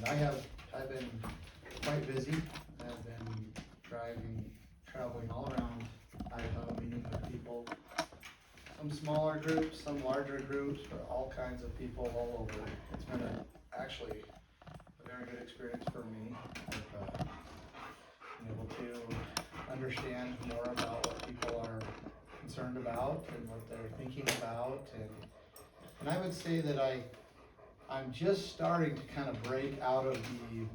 I've been quite busy. I've been traveling all around Idaho, meeting with people. Some smaller groups, some larger groups, but all kinds of people all over. It's been actually a very good experience for me. I've been able to understand more about what people are concerned about and what they're thinking about, and I would say that I'm just starting to kind of break out of the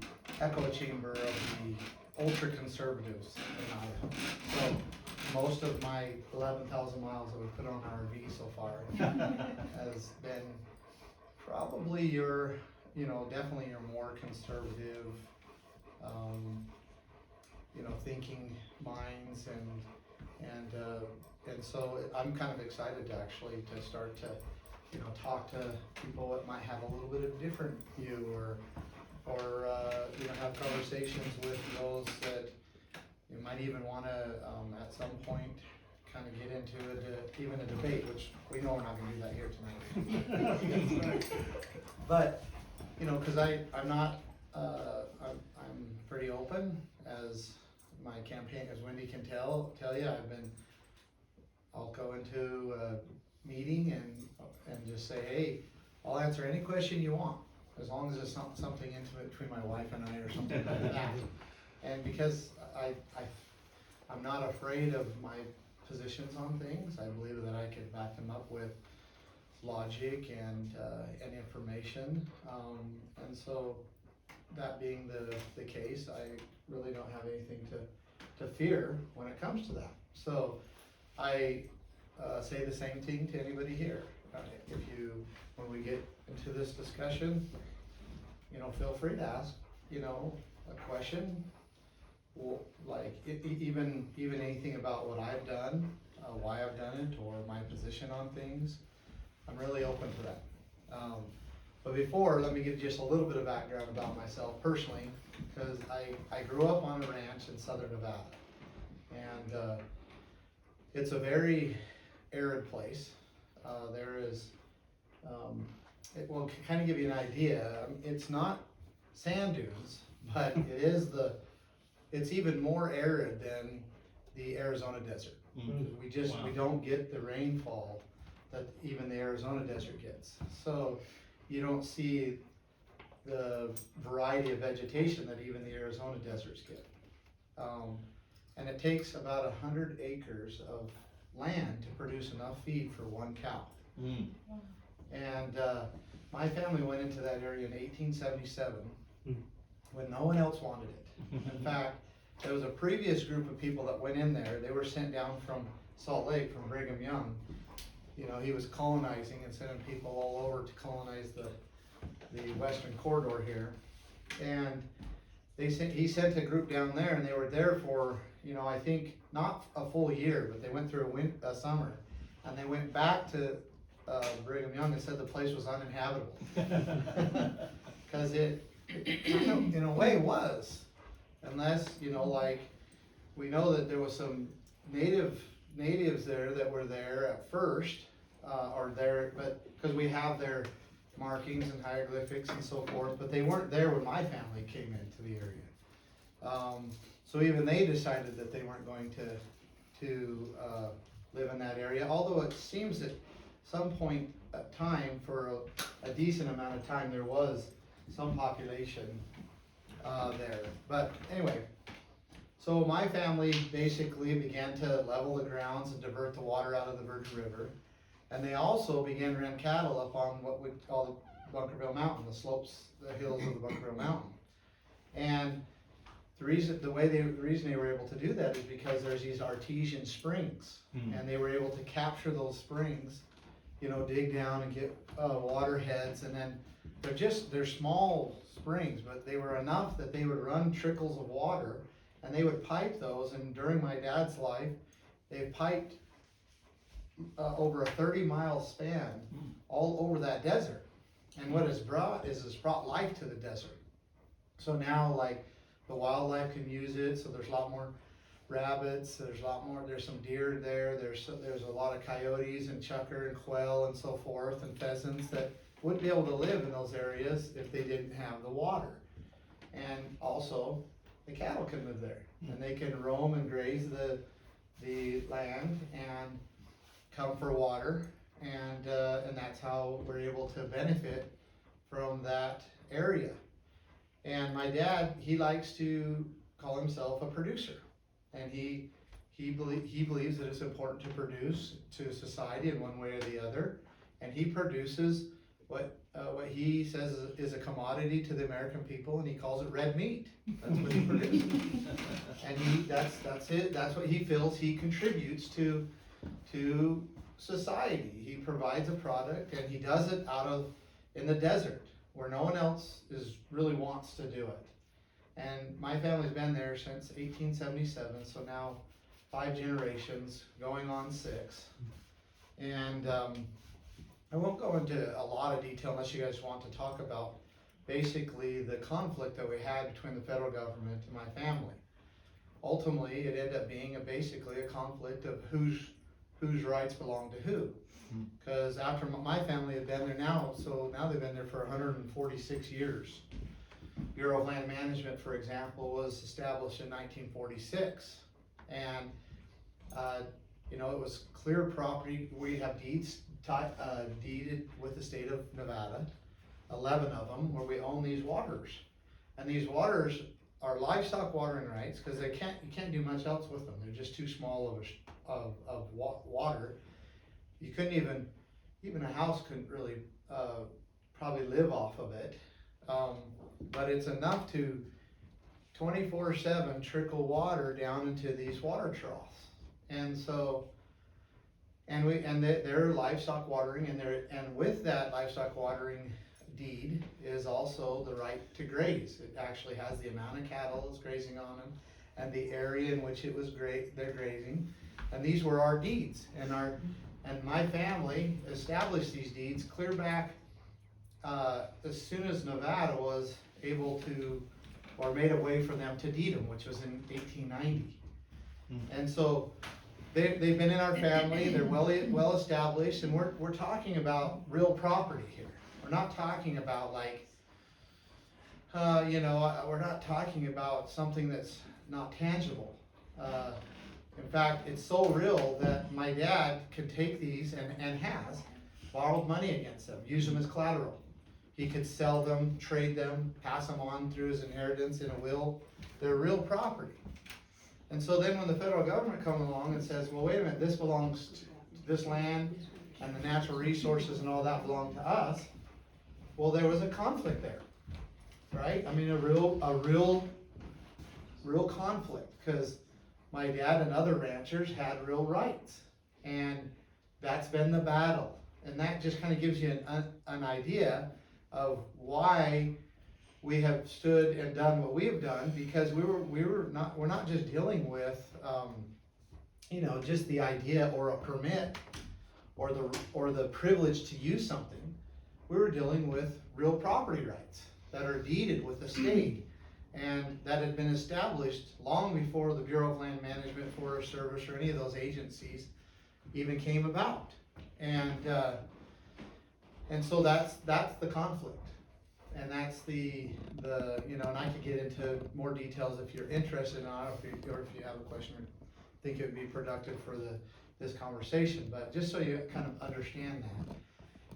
echo chamber of the ultra conservatives in Idaho. So most of my 11,000 miles that we put on our RV so far has been probably your, definitely your more conservative, thinking minds, and so I'm kind of excited to actually to start to, talk to people that might have a little bit of different view, or have conversations with those that you might even want to, at some point, kind of get into even a debate, which we know we're not going to do that here tonight. But, because I'm not, I'm pretty open, as my campaign, as Wendy can tell you, I'll go into a meeting and just say, hey, I'll answer any question you want, as long as it's not something intimate between my wife and I or something like that. And because I'm not afraid of my positions on things, I believe that I can back them up with logic and information. And so that being the case, I really don't have anything to fear when it comes to that. So I say the same thing to anybody here. When we get into this discussion, feel free to ask, a question, like even anything about what I've done, why I've done it, or my position on things. I'm really open to that. But before, let me give just a little bit of background about myself personally, because I grew up on a ranch in southern Nevada, and it's a very arid place. There is, it will kind of give you an idea. It's not sand dunes, but it's even more arid than the Arizona desert. Mm-hmm. We don't get the rainfall that even the Arizona desert gets. So you don't see the variety of vegetation that even the Arizona deserts get. And it takes about 100 acres of land to produce enough feed for one cow. Mm. And my family went into that area in 1877 when no one else wanted it. In fact, there was a previous group of people that went in there. They were sent down from Salt Lake, from Brigham Young. He was colonizing and sending people all over to colonize the western corridor here. And he sent a group down there, and they were there for, I think not a full year, but they went through a summer, and they went back to Brigham Young and said the place was uninhabitable. Because it in a way was, unless, like, we know that there was some natives there that were there at first, but because we have their markings and hieroglyphics and so forth, but they weren't there when my family came into the area. So even they decided that they weren't going to live in that area, although it seems at some point of time, for a decent amount of time, there was some population there. But anyway, so my family basically began to level the grounds and divert the water out of the Virgin River. And they also began to run cattle up on what we call the Bunkerville Mountain, the hills of the Bunkerville Mountain. And the reason they were able to do that is because there's these artesian springs, and they were able to capture those springs, dig down and get water heads, and then they're small springs, but they were enough that they would run trickles of water, and they would pipe those. And during my dad's life, they piped over a 30-mile span all over that desert. And what it's brought life to the desert. So now, like, the wildlife can use it, so there's a lot more rabbits, there's some deer there, there's a lot of coyotes and chukar and quail and so forth, and pheasants that wouldn't be able to live in those areas if they didn't have the water. And also, the cattle can live there, and they can roam and graze the land and come for water, and that's how we're able to benefit from that area. And my dad, he likes to call himself a producer, and he believes that it's important to produce to society in one way or the other, and he produces what he says is a commodity to the American people, and he calls it red meat. That's what he produces. And that's it. That's what he feels he contributes to society. He provides a product, and he does it in the desert where no one else really wants to do it. And my family's been there since 1877, so now 5 generations, going on 6. And I won't go into a lot of detail unless you guys want to talk about basically the conflict that we had between the federal government and my family. Ultimately, it ended up being basically a conflict of whose rights belong to who. Because after my family had been there now they've been there for 146 years. Bureau of Land Management, for example, was established in 1946. And, it was clear property. We have deeds deeded with the state of Nevada, 11 of them, where we own these waters. And these waters are livestock watering rights, because you can't do much else with them. They're just too small of water. You couldn't even a house couldn't really probably live off of it. But it's enough to 24/7 trickle water down into these water troughs. And so, they're livestock watering, and with that livestock watering deed is also the right to graze. It actually has the amount of cattle that's grazing on them, and the area in which they're grazing. And these were our deeds, and my family established these deeds clear back as soon as Nevada was able to, or made a way for them to deed them, which was in 1890. And so they've been in our family, they're well established, and we're talking about real property here. We're not talking about we're not talking about something that's not tangible. In fact, it's so real that my dad could take these and has borrowed money against them, use them as collateral. He could sell them, trade them, pass them on through his inheritance in a will. They're real property. And so then when the federal government comes along and says, well, wait a minute, this belongs to this land, and the natural resources and all that belong to us, well, there was a conflict there, right? I mean, a real conflict, because my dad and other ranchers had real rights, and that's been the battle. And that just kind of gives you an idea of why we have stood and done what we have done, because we're not just dealing with just the idea or a permit or the privilege to use something. We were dealing with real property rights that are deeded with the state, and that had been established long before the Bureau of Land Management, Forest Service, or any of those agencies even came about. And so that's the conflict. And that's and I could get into more details if you're interested, or if you have a question or think it would be productive for this conversation, but just so you kind of understand that.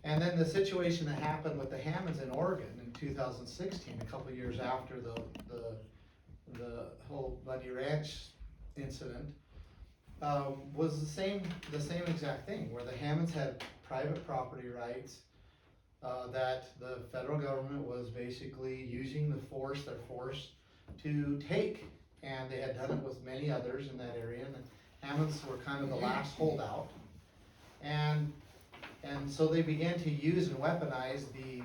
And then the situation that happened with the Hammonds in Oregon in 2016, a couple of years after the whole Bundy Ranch incident, was the same exact thing, where the Hammonds had private property rights that the federal government was basically using their force to take, and they had done it with many others in that area, and the Hammonds were kind of the last holdout, and so they began to use and weaponize the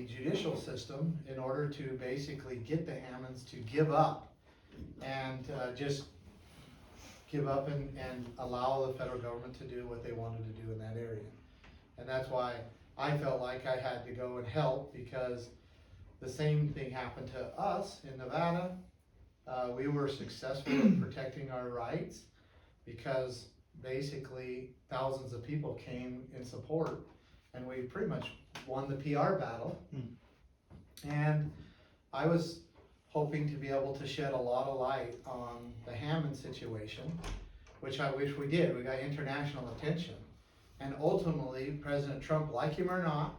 judicial system in order to basically get the Hammonds to give up and just give up and allow the federal government to do what they wanted to do in that area. And that's why I felt like I had to go and help, because the same thing happened to us in Nevada. We were successful in protecting our rights, because basically thousands of people came in support, and we pretty much won the PR battle. And I was hoping to be able to shed a lot of light on the Hammond situation, which I wish we did. We got international attention. And ultimately, President Trump, like him or not,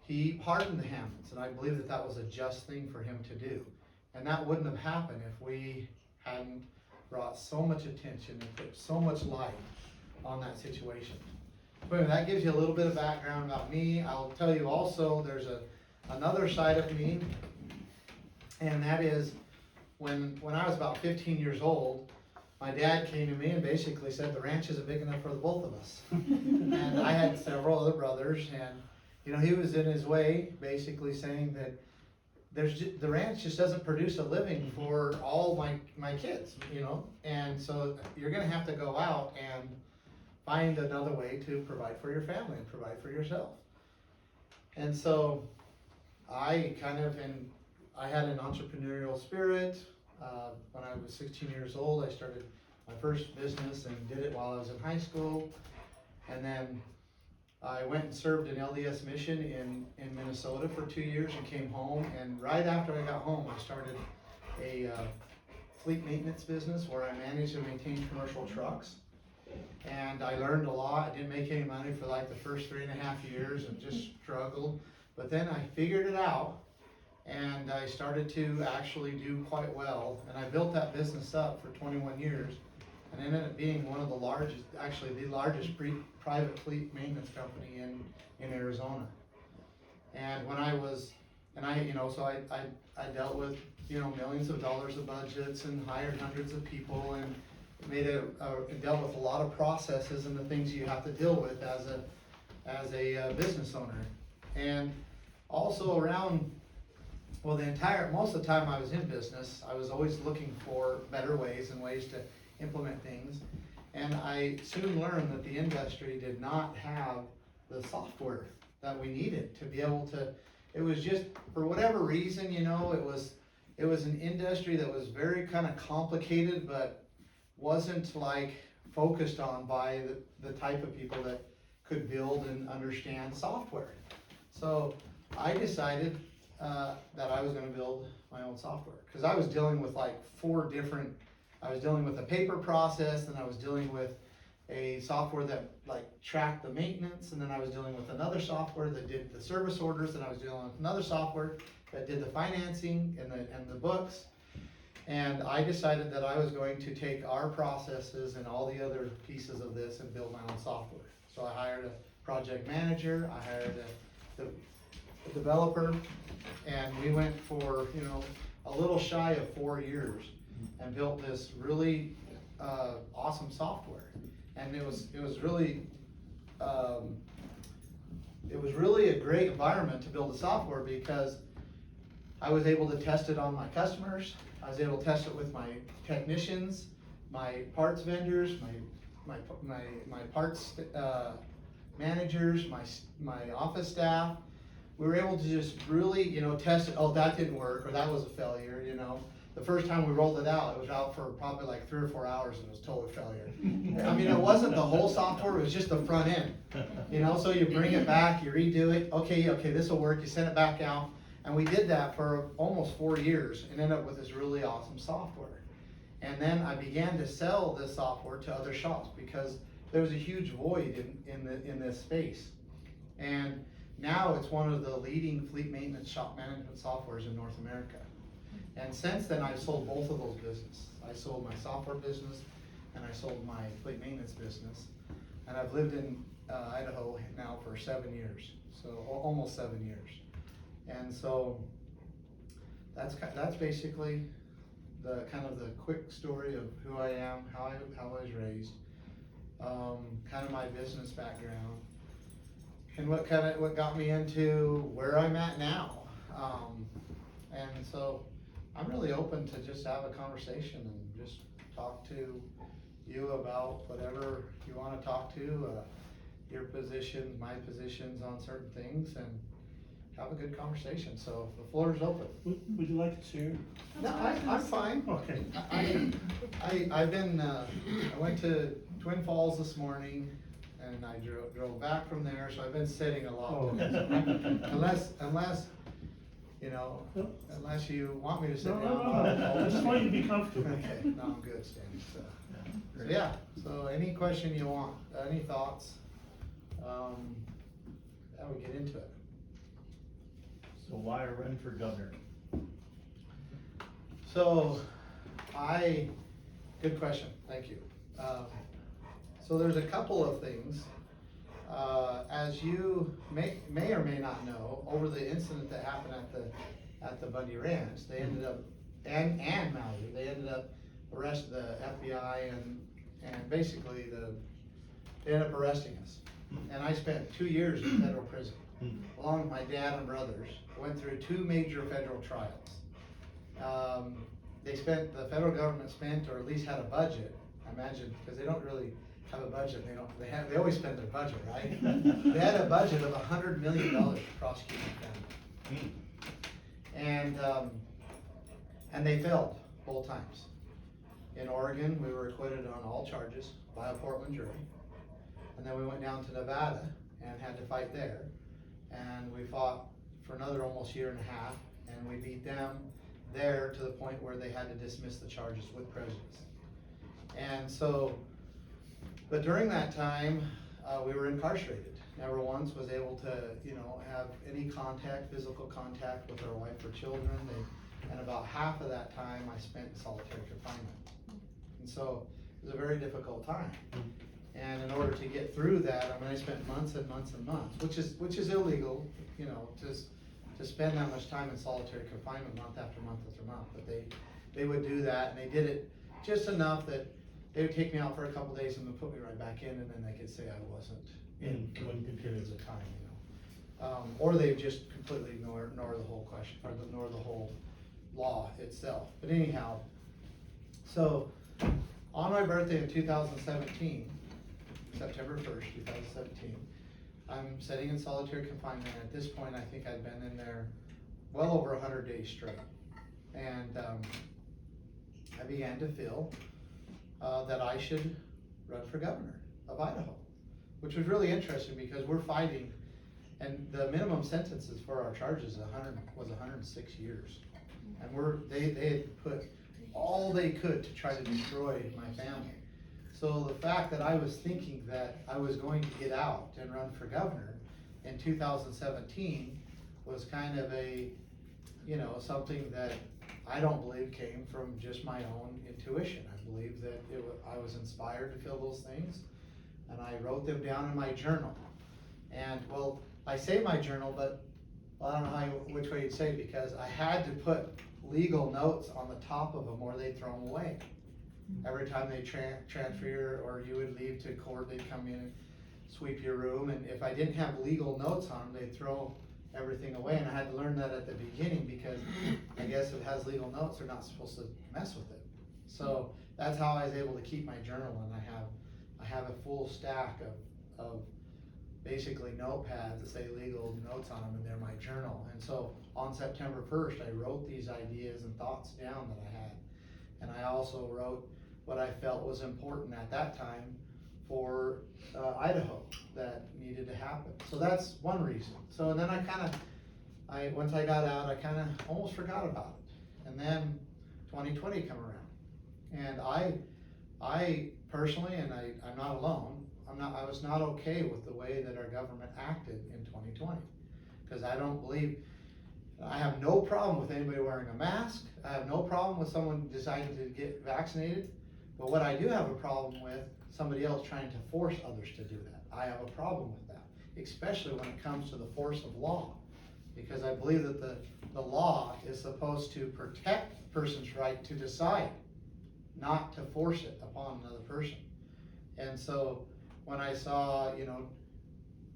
he pardoned the Hammonds, and I believe that that was a just thing for him to do. And that wouldn't have happened if we hadn't brought so much attention and put so much light on that situation. But that gives you a little bit of background about me. I'll tell you also there's another side of me, and that is when I was about 15 years old, my dad came to me and basically said the ranch isn't big enough for the both of us. And I had several other brothers, and you know, he was in his way basically saying that the ranch just doesn't produce a living for all my kids, you know, and so you're gonna have to go out and find another way to provide for your family and provide for yourself. And so I had an entrepreneurial spirit. When I was 16 years old, I started my first business and did it while I was in high school. And then I went and served an LDS mission in Minnesota for 2 years and came home. And right after I got home, I started a fleet maintenance business where I managed and maintained commercial trucks. And I learned a lot. I didn't make any money for like the first 3.5 years and just struggled. But then I figured it out, and I started to actually do quite well. And I built that business up for 21 years and ended up being one of the largest, actually the largest private fleet maintenance company in Arizona. And when I dealt with, you know, millions of dollars of budgets and hired hundreds of people and dealt with a lot of processes and the things you have to deal with as a business owner. And also most of the time I was in business, I was always looking for better ways and ways to implement things. And I soon learned that the industry did not have the software that we needed to be able to, it was just, for whatever reason, you know, it was an industry that was very kind of complicated, but wasn't like focused on by the type of people that could build and understand software. So I decided that I was going to build my own software, because I was dealing with like I was dealing with a paper process, and I was dealing with a software that like tracked the maintenance, and then I was dealing with another software that did the service orders, and I was dealing with another software that did the financing and the books. And I decided that I was going to take our processes and all the other pieces of this and build my own software. So I hired a project manager, I hired a developer, and we went for, you know, a little shy of 4 years and built this really awesome software. And it was really a great environment to build the software, because I was able to test it on my customers. I was able to test it with my technicians, my parts vendors, my parts managers, my office staff. We were able to just really, you know, test it. Oh, that didn't work, or that was a failure, you know. The first time we rolled it was out for probably like 3 or 4 hours, and it was total failure. I mean, it wasn't the whole software, it was just the front end. You know, so you bring it back, you redo it, okay, this will work, you send it back out. And we did that for almost 4 years and ended up with this really awesome software. And then I began to sell this software to other shops, because there was a huge void in this space. And now it's one of the leading fleet maintenance shop management softwares in North America. And since then, I've sold both of those businesses. I sold my software business and I sold my fleet maintenance business. And I've lived in Idaho now for 7 years, so almost 7 years. And so that's basically the kind of the quick story of who I am, how I was raised, kind of my business background, and what got me into where I'm at now. And so I'm really open to just have a conversation and just talk to you about whatever you want to talk to, your positions, my positions on certain things, and have a good conversation. So the floor is open. Would you like to share? No, I'm fine. Okay. I went to Twin Falls this morning, and I drove back from there, so I've been sitting a lot. Oh. Unless you know, No. unless you want me to sit No, down. no, I just want you to be comfortable. Okay, no, I'm good, Stan, so yeah, so any question you want, any thoughts? Yeah, we get into it. So why run for governor? So, good question, thank you. So there's a couple of things. As you may or may not know, over the incident that happened at the Bundy Ranch, they ended up, and Maui, they ended up arresting the FBI and basically they ended up arresting us. And I spent 2 years in federal prison, along with my dad and brothers. Went through 2 major federal trials. The federal government spent, or at least had a budget, I imagine, because they don't really have a budget, they always spend their budget, right? They had a budget of $100 million to prosecute my family. And they failed both times. In Oregon, we were acquitted on all charges by a Portland jury. And then we went down to Nevada and had to fight there. And we fought for another almost year and a half, and we beat them there to the point where they had to dismiss the charges with prejudice. And so, but during that time, we were incarcerated. Never once was able to, have any physical contact with our wife or children. And about half of that time I spent in solitary confinement. And so it was a very difficult time. And in order to get through that, I spent months and months and months, which is illegal, to spend that much time in solitary confinement month after month after month. But they would do that, and they did it just enough that they would take me out for a couple days and then put me right back in, and then they could say I wasn't in for periods of time, or they just completely ignore the whole question, or ignore the whole law itself. But anyhow, so on my birthday in 2017, September 1st, 2017, I'm sitting in solitary confinement. At this point, I think I'd been in there well over 100 days straight. And I began to feel that I should run for governor of Idaho, which was really interesting because we're fighting, and the minimum sentences for our charges was 106 years. And they had put all they could to try to destroy my family. So the fact that I was thinking that I was going to get out and run for governor in 2017 was kind of something that I don't believe came from just my own intuition. I believe that I was inspired to feel those things, and I wrote them down in my journal. And I say my journal, but I don't know which way you'd say it, because I had to put legal notes on the top of them or they'd throw them away. Every time they transfer or you would leave to court, they'd come in and sweep your room, and if I didn't have legal notes on them, they'd throw everything away. And I had to learn that at the beginning, because I guess if it has legal notes, they're not supposed to mess with it. So that's how I was able to keep my journal, and I have a full stack of basically notepads that say legal notes on them, and they're my journal. And so on September 1st, I wrote these ideas and thoughts down that I had. And I also wrote what I felt was important at that time for Idaho that needed to happen. So that's one reason. So and then once I got out, I kind of almost forgot about it. And then 2020 come around, and I personally, and I'm not alone, I was not okay with the way that our government acted in 2020, because I have no problem with anybody wearing a mask. I have no problem with someone deciding to get vaccinated. But what I do have a problem with, somebody else trying to force others to do that. I have a problem with that, especially when it comes to the force of law, because I believe that the law is supposed to protect the person's right to decide, not to force it upon another person. And so when I saw,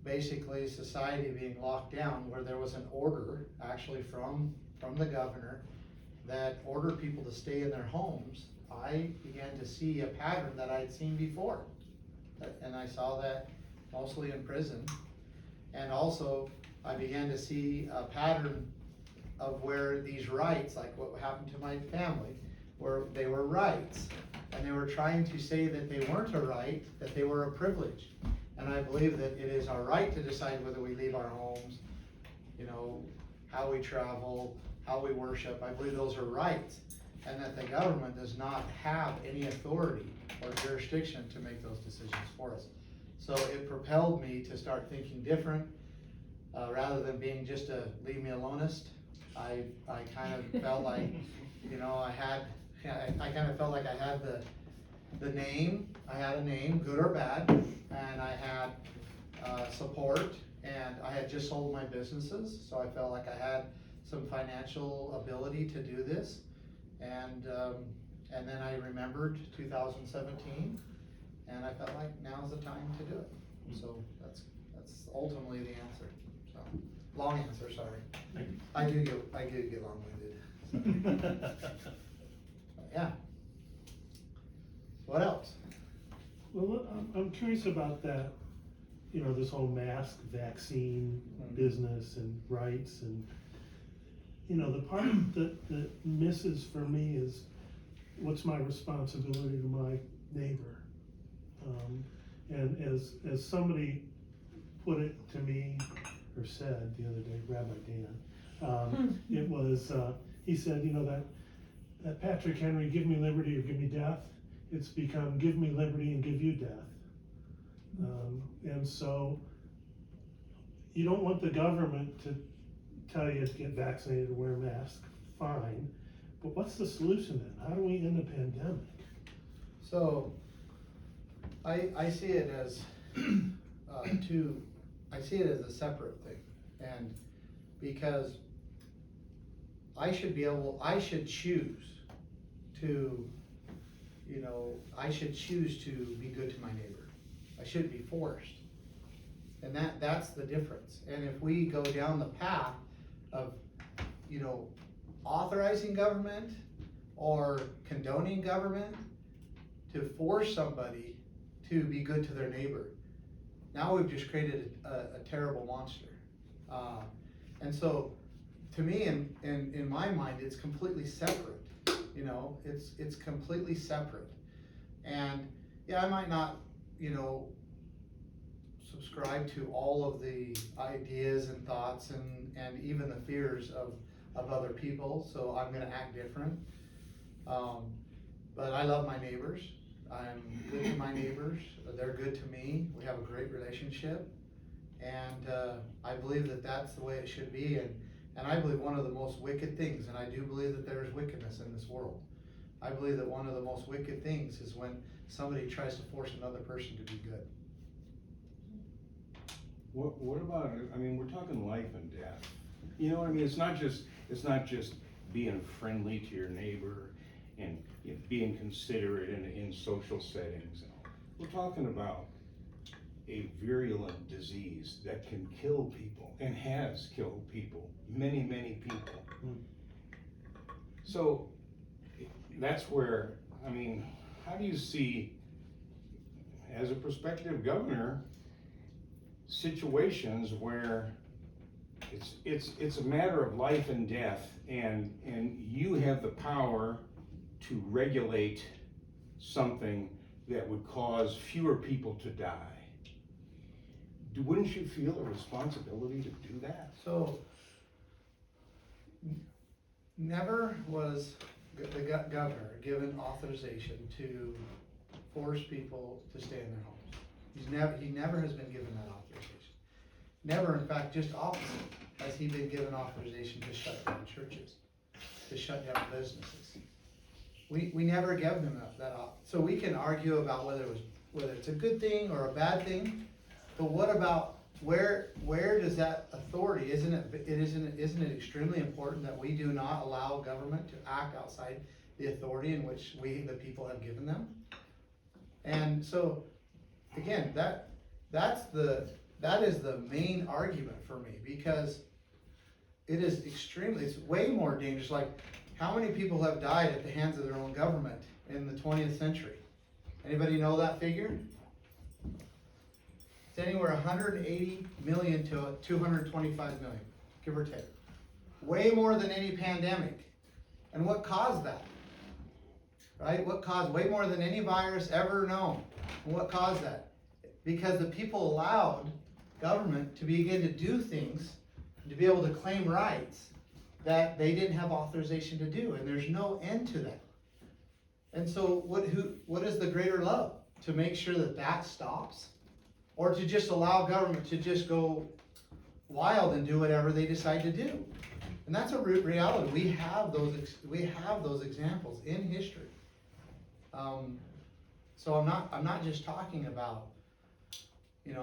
basically society being locked down, where there was an order actually from the governor that ordered people to stay in their homes, I began to see a pattern that I had seen before. And I saw that mostly in prison. And also I began to see a pattern of where these rights, like what happened to my family, where they were rights, and they were trying to say that they weren't a right, that they were a privilege. And I believe that it is our right to decide whether we leave our homes, how we travel, how we worship. I believe those are rights, and that the government does not have any authority or jurisdiction to make those decisions for us. So it propelled me to start thinking different, rather than being just a leave me alonist. I kind of felt like, you know, I kind of felt like I had the name, I had a name, good or bad, and I had support, and I had just sold my businesses, so I felt like I had some financial ability to do this. And then I remembered 2017, and I felt like now's the time to do it. So that's ultimately the answer. So long answer, sorry. I do get long-winded. Yeah. What else? Well, I'm curious about that, you know, this whole mask, vaccine Mhm. business and rights, and, you know, the part that misses for me is, what's my responsibility to my neighbor? And as somebody put it to me, or said the other day, Rabbi Dan, it was, he said, you know, that Patrick Henry, give me liberty or give me death, it's become give me liberty and give you death. And so you don't want the government to tell you to get vaccinated or wear a mask, fine, but what's the solution then? How do we end a pandemic? So I see it as I see it as a separate thing, and because I should choose to, you know, I should choose to be good to my neighbor. I shouldn't be forced. And that's the difference. And if we go down the path of, you know, authorizing government or condoning government to force somebody to be good to their neighbor, now we've just created a terrible monster. And so, to me, in my mind, it's completely separate. You know, it's completely separate. And yeah, I might not, you know, subscribe to all of the ideas and thoughts and even the fears of other people, so I'm gonna act different. But I love my neighbors. I'm good to my neighbors. They're good to me. We have a great relationship. And I believe that that's the way it should be. And I believe one of the most wicked things, and I do believe that there is wickedness in this world. I believe that one of the most wicked things is when somebody tries to force another person to be good. What about, I mean, we're talking life and death. You know what I mean? It's not just being friendly to your neighbor and, you know, being considerate in social settings. We're talking about a virulent disease that can kill people and has killed people, many, many people. So that's where, I mean, how do you see, as a prospective governor, situations where it's a matter of life and death, and you have the power to regulate something that would cause fewer people to die? Wouldn't you feel a responsibility to do that? So, never was the governor given authorization to force people to stay in their homes. He never has been given that authorization. Never, in fact, just opposite, has he been given authorization to shut down churches, to shut down businesses. We never gave him that so we can argue about whether it's a good thing or a bad thing, but what about where does that authority, isn't it extremely important that we do not allow government to act outside the authority in which we, the people, have given them? And so, again, that is the main argument for me, because it's way more dangerous. Like, how many people have died at the hands of their own government in the 20th century? Anybody know that figure? It's anywhere 180 million to 225 million, give or take. Way more than any pandemic. And what caused that? Right? What caused way more than any virus ever known? And what caused that? Because the people allowed government to begin to do things to be able to claim rights that they didn't have authorization to do, and there's no end to that. And so what is the greater love? To make sure that that stops? Or to just allow government to just go wild and do whatever they decide to do? And that's a reality. We have those examples in history. So I'm not just talking about, a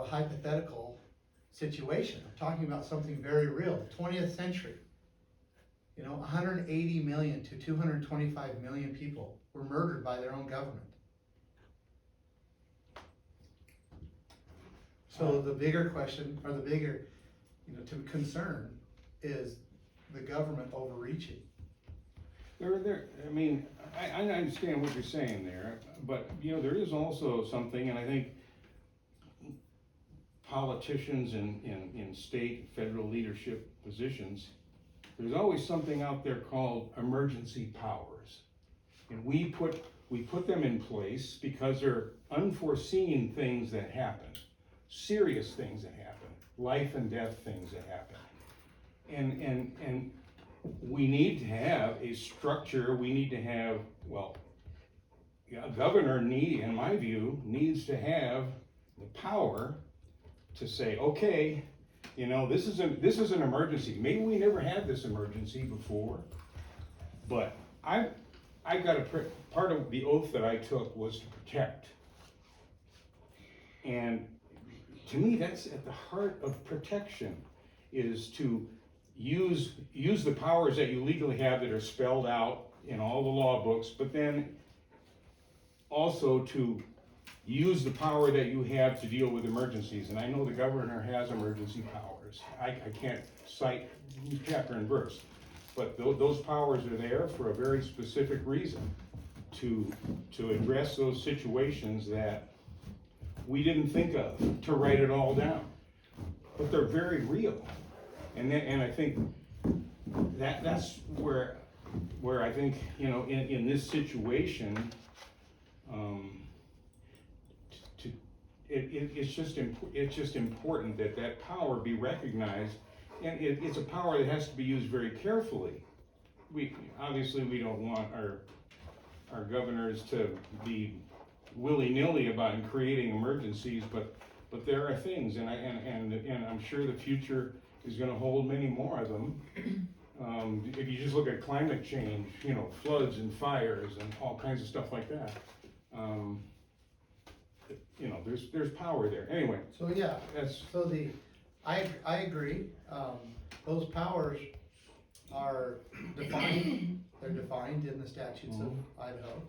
hypothetical situation. I'm talking about something very real. 20th century. 180 million to 225 million people were murdered by their own government. So the bigger question, or the bigger, concern is the government overreaching. I understand what you're saying there, but, there is also something, and I think politicians in state, federal leadership positions, there's always something out there called emergency powers. And we put them in place because they're unforeseen things that happen, serious things that happen, life and death things that happen. And we need to have a structure, we need to have, a governor in my view, needs to have the power to say, okay, this is an emergency. Maybe we never had this emergency before, but I got part of the oath that I took was to protect. And to me, that's at the heart of protection, is to use the powers that you legally have that are spelled out in all the law books, but then also to use the power that you have to deal with emergencies. And I know the governor has emergency powers. I can't cite chapter and verse, but those powers are there for a very specific reason, to address those situations that we didn't think of, to write it all down. But they're very real. And I think that's where I think, in this situation, it's just important that power be recognized, and it's a power that has to be used very carefully. We don't want our governors to be willy-nilly about creating emergencies, but there are things, and I'm sure the future is going to hold many more of them. If you just look at climate change, floods and fires and all kinds of stuff like that. There's power there. Anyway. So yeah, I agree. Those powers are defined. They're defined in the statutes of Idaho,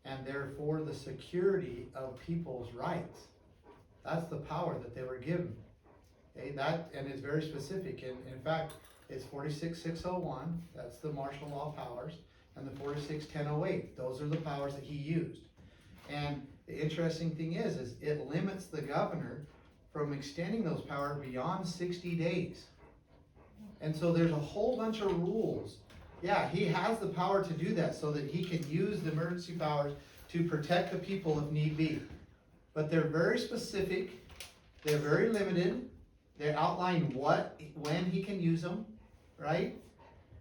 and they're for the security of people's rights. That's the power that they were given. Okay, and it's very specific. In fact, it's 46601. That's the martial law powers, and the 46108. Those are the powers that he used. And the interesting thing is it limits the governor from extending those powers beyond 60 days. And so there's a whole bunch of rules. Yeah, he has the power to do that so that he can use the emergency powers to protect the people if need be. But they're very specific, they're very limited, they outline when he can use them, right?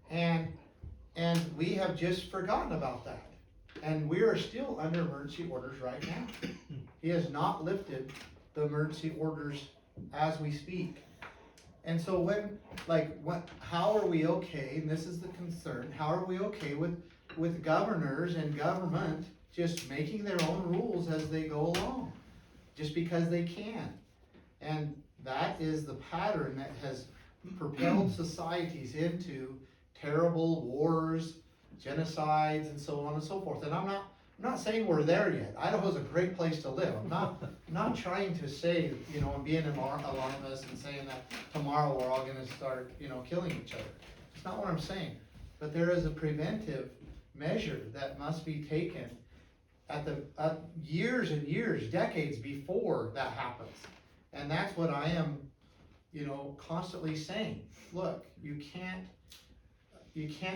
And we have just forgotten about that. And we are still under emergency orders right now. He has not lifted the emergency orders as we speak. And so how are we okay, and this is the concern, how are we okay with governors and government just making their own rules as they go along, just because they can? And that is the pattern that has propelled societies into terrible wars, genocides, and so on and so forth. And I'm not saying we're there yet. Idaho's a great place to live. I'm not trying to say, and being alarmist and saying that tomorrow we're all gonna start, killing each other. It's not what I'm saying. But there is a preventive measure that must be taken at years and years, decades before that happens. And that's what I am, constantly saying. Look, you can't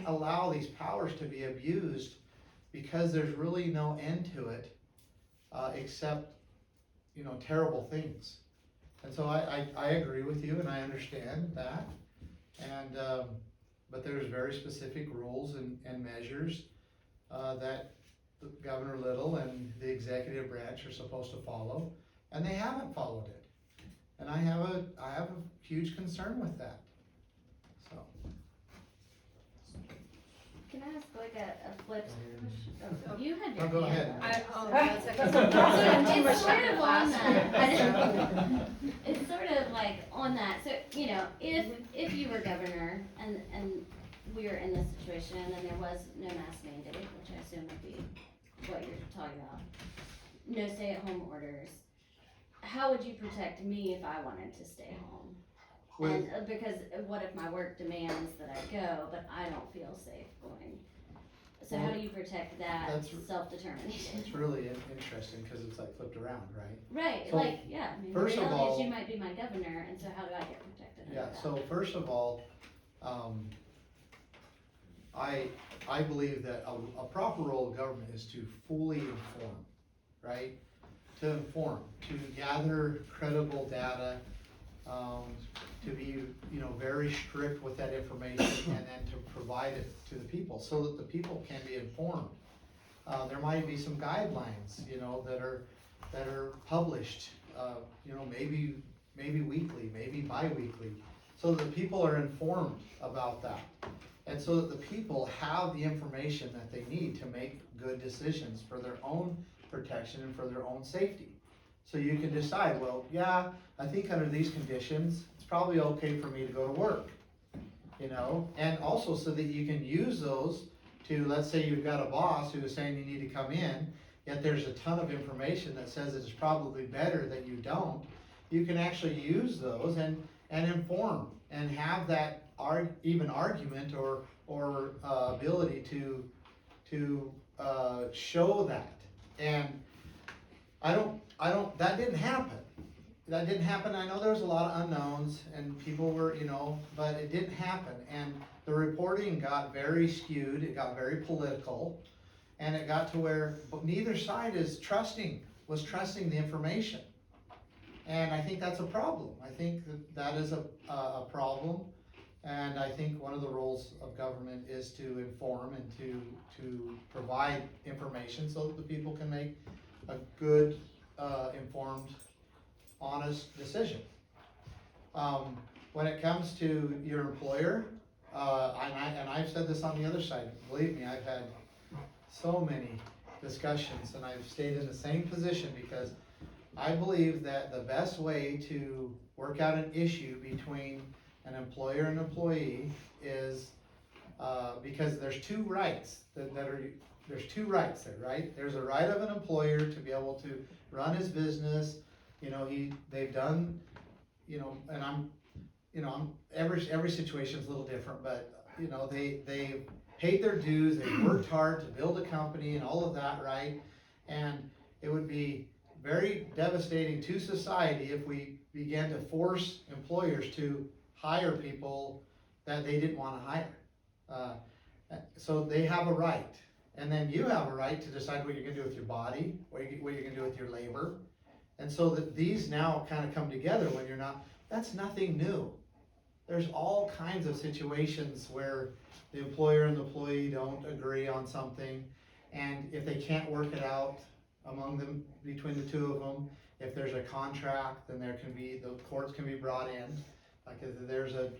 allow these powers to be abused, because there's really no end to it, except, terrible things. And so I agree with you and I understand that. And, but there's very specific rules and measures, that Governor Little and the executive branch are supposed to follow, and they haven't followed it. And I have a huge concern with that, so. Can I ask like a flip? You had No, your go hand ahead. up. That's It's sort of on that. It's sort of like on that, so, you know, if you were governor and we were in this situation and there was no mask mandate, which I assume would be what you're talking about, no stay-at-home orders, how would you protect me if I wanted to stay home? And, because what if my work demands that I go, but I don't feel safe going? So how do you protect that That's- self-determination? It's really interesting, cause it's like flipped around, right? Right, So, like, yeah, I mean, the first of reality is all- you might be my governor, and so how do I get protected under Yeah, that? so first of all, I believe that a proper role of government is to fully inform, right? To inform, to gather credible data, to be, you know, very strict with that information and then to provide it to the people so that the people can be informed. There might be some guidelines, you know, that are published, you know, maybe weekly, maybe bi-weekly, so that the people are informed about that. And so that the people have the information that they need to make good decisions for their own protection and for their own safety. So you can decide, well, yeah, I think under these conditions, it's probably okay for me to go to work, you know? And also so that you can use those to, let's say you've got a boss who is saying you need to come in, yet there's a ton of information that says it's probably better that you don't. You can actually use those and inform and have that even argument or ability to show that. And that didn't happen. That didn't happen. I know there was a lot of unknowns and people were, you know, but it didn't happen. And the reporting got very skewed, it got very political, and it got to where neither side was trusting the information. And I think that's a problem. I think that is a problem. And I think one of the roles of government is to inform and to provide information so that the people can make a good, informed, honest decision. When it comes to your employer, and I've said this on the other side, believe me, I've had so many discussions and I've stayed in the same position because I believe that the best way to work out an issue between an employer and employee is, because there's two rights there's two rights there, right? There's a right of an employer to be able to run his business, you know, they've done, you know, and every situation's a little different, but, you know, they paid their dues, they worked hard to build a company and all of that, right? And it would be very devastating to society if we began to force employers to hire people that they didn't want to hire. So they have a right, and then you have a right to decide what you're gonna do with your body, what you're gonna do with your labor. And so that these now kind of come together when you're not, that's nothing new. There's all kinds of situations where the employer and the employee don't agree on something, and if they can't work it out among them, between the two of them, if there's a contract, then the courts can be brought in. Like if there's an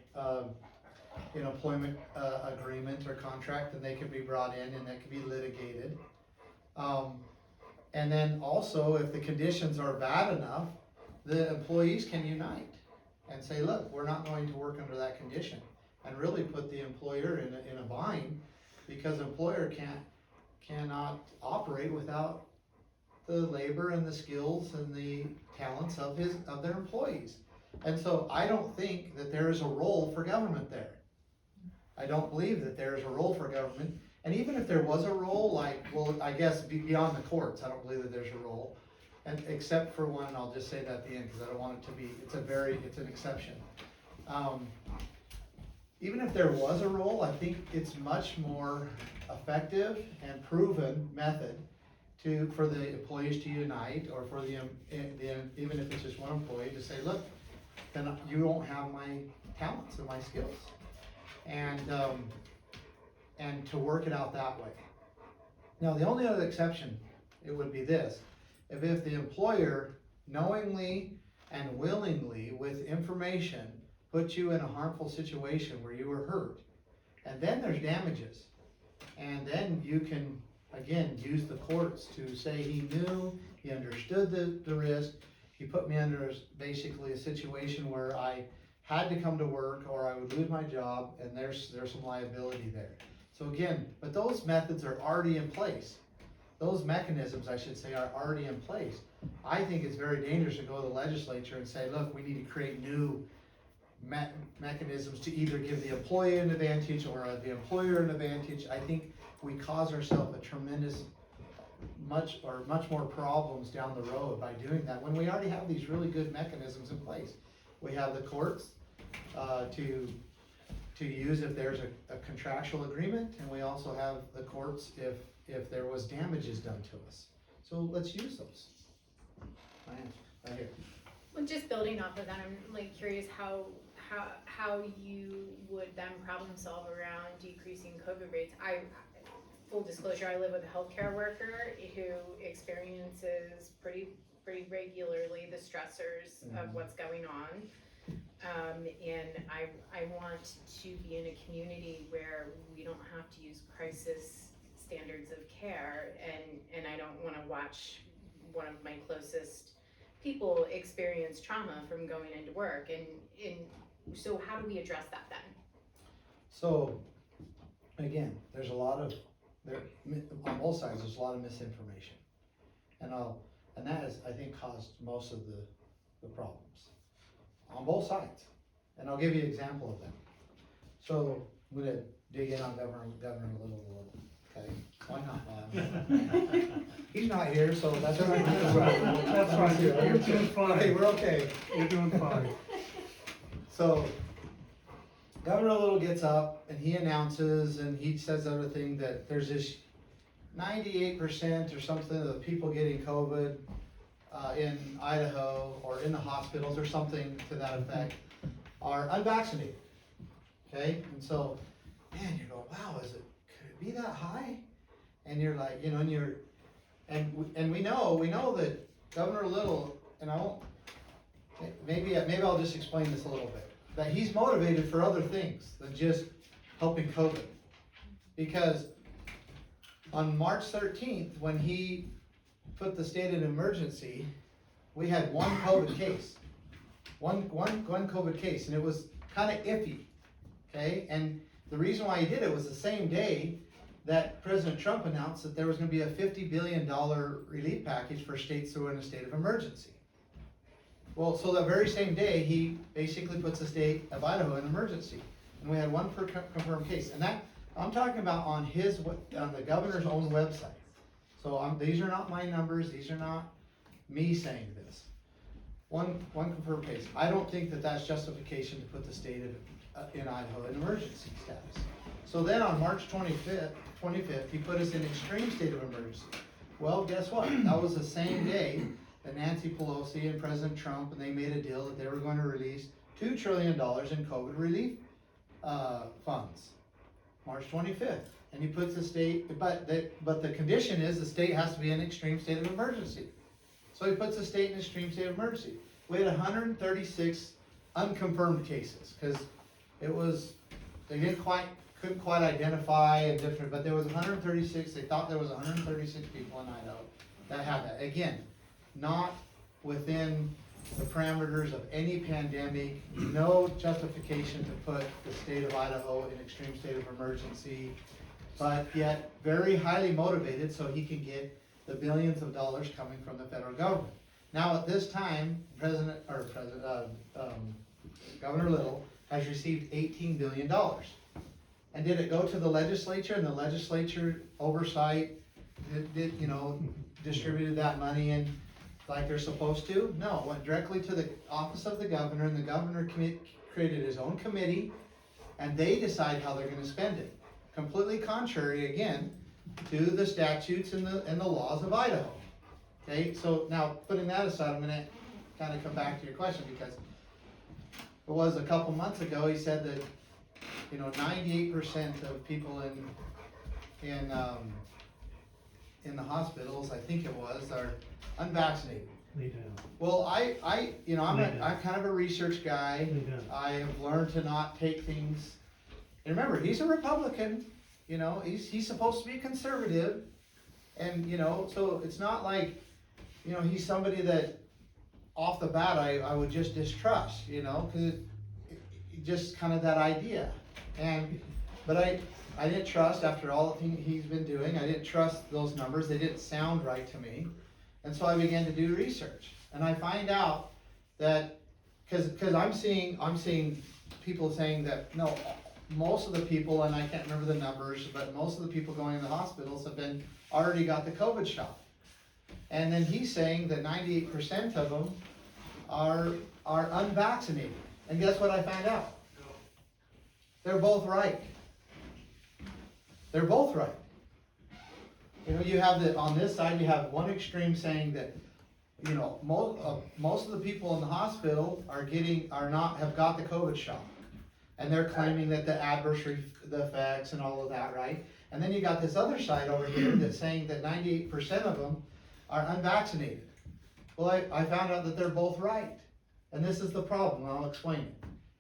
employment agreement or contract, then they can be brought in and that can be litigated. And then also, if the conditions are bad enough, the employees can unite and say, look, we're not going to work under that condition, and really put the employer in a bind, because the employer cannot operate without the labor and the skills and the talents of their employees. And so I don't think that there is a role for government there. I don't believe that there is a role for government. And even if there was a role, like, well, I guess beyond the courts, I don't believe that there's a role. And except for one, I'll just say that at the end, because I don't want it to be, it's an exception. Even if there was a role, I think it's much more effective and proven method for the employees to unite, or for even if it's just one employee, to say, look, then you don't have my talents and my skills. And to work it out that way. Now, the only other exception, it would be this: if the employer knowingly and willingly, with information, put you in a harmful situation where you were hurt, and then there's damages, and then you can, again, use the courts to say he knew, he understood the risk, he put me under basically a situation where I had to come to work or I would lose my job, and there's some liability there. So again, but those methods are already in place. Those mechanisms, I should say, are already in place. I think it's very dangerous to go to the legislature and say, look, we need to create new mechanisms to either give the employee an advantage or the employer an advantage. I think we cause ourselves a tremendous, much more problems down the road by doing that, when we already have these really good mechanisms in place. We have the courts to use if there's a contractual agreement, and we also have the courts if there was damages done to us. So let's use those. Right here. Well, just building off of that, I'm like curious how you would then problem solve around decreasing COVID rates. Full disclosure, I live with a healthcare worker who experiences pretty regularly the stressors of what's going on. And I want to be in a community where we don't have to use crisis standards of care, and I don't want to watch one of my closest people experience trauma from going into work. And so how do we address that then? So again, there's a lot of, on both sides, there's a lot of misinformation, and that has, I think, caused most of the problems on both sides, and I'll give you an example of them. So I'm gonna dig in on Governor a little, okay? Why not? He's not here, so that's all right. That's right, you're doing fine. Okay, we're okay. You're doing fine. So Governor Little gets up and he announces, and he says everything, that there's this 98% or something of the people getting COVID in Idaho or in the hospitals or something to that effect are unvaccinated. Okay, and so, man, you go, wow, could it be that high? And you're like, you know, and we know that Governor Little, and I won't, maybe I'll just explain this a little bit, that he's motivated for other things than just helping COVID. Because on March 13th, when he put the state in emergency, we had one COVID case. One COVID case, and it was kind of iffy, okay? And the reason why he did it was the same day that President Trump announced that there was gonna be a $50 billion relief package for states who are in a state of emergency. Well, so that very same day, he basically puts the state of Idaho in emergency. And we had one confirmed case. And that, I'm talking about on the governor's own website. So these are not my numbers, these are not me saying this. One confirmed case. I don't think that that's justification to put the state in Idaho in emergency status. So then on March 25th, he put us in extreme state of emergency. Well, guess what? That was the same day that Nancy Pelosi and President Trump, and they made a deal that they were going to release $2 trillion in COVID relief funds. March 25th. And he puts the state, but the condition is the state has to be in extreme state of emergency. So he puts the state in extreme state of emergency. We had 136 unconfirmed cases, because they couldn't quite identify and different, but there was 136, they thought there was 136 people in Idaho that had that. Again, not within the parameters of any pandemic, no justification to put the state of Idaho in extreme state of emergency, but yet very highly motivated so he can get the billions of dollars coming from the federal government. Now at this time, Governor Little has received $18 billion. And did it go to the legislature, and the legislature oversight distributed that money in like they're supposed to? No, it went directly to the office of the governor, and the governor created his own committee, and they decide how they're gonna spend it. Completely contrary, again, to the statutes and the laws of Idaho. Okay, so now putting that aside, I'm gonna kind of come back to your question, because it was a couple months ago, he said that, 98% of people in the hospitals, I think it was, are unvaccinated. Lay down, Well, I'm kind of a research guy. lay down. I have learned to not take things, and remember, he's a Republican, he's supposed to be conservative. And, so it's not like, he's somebody that off the bat I would just distrust, cause it just kind of that idea. But I didn't trust after all the things he's been doing, I didn't trust those numbers, they didn't sound right to me. And so I began to do research, and I find out that, cause I'm seeing people saying that, no, most of the people, and I can't remember the numbers, but most of the people going to the hospitals have already got the COVID shot. And then he's saying that 98% of them are unvaccinated. And guess what I found out? They're both right. They're both right. You have on this side, you have one extreme saying that, most of the people in the hospital have got the COVID shot. And they're claiming that the effects and all of that, right? And then you got this other side over here that's saying that 98% of them are unvaccinated. Well, I found out that they're both right. And this is the problem, and I'll explain it.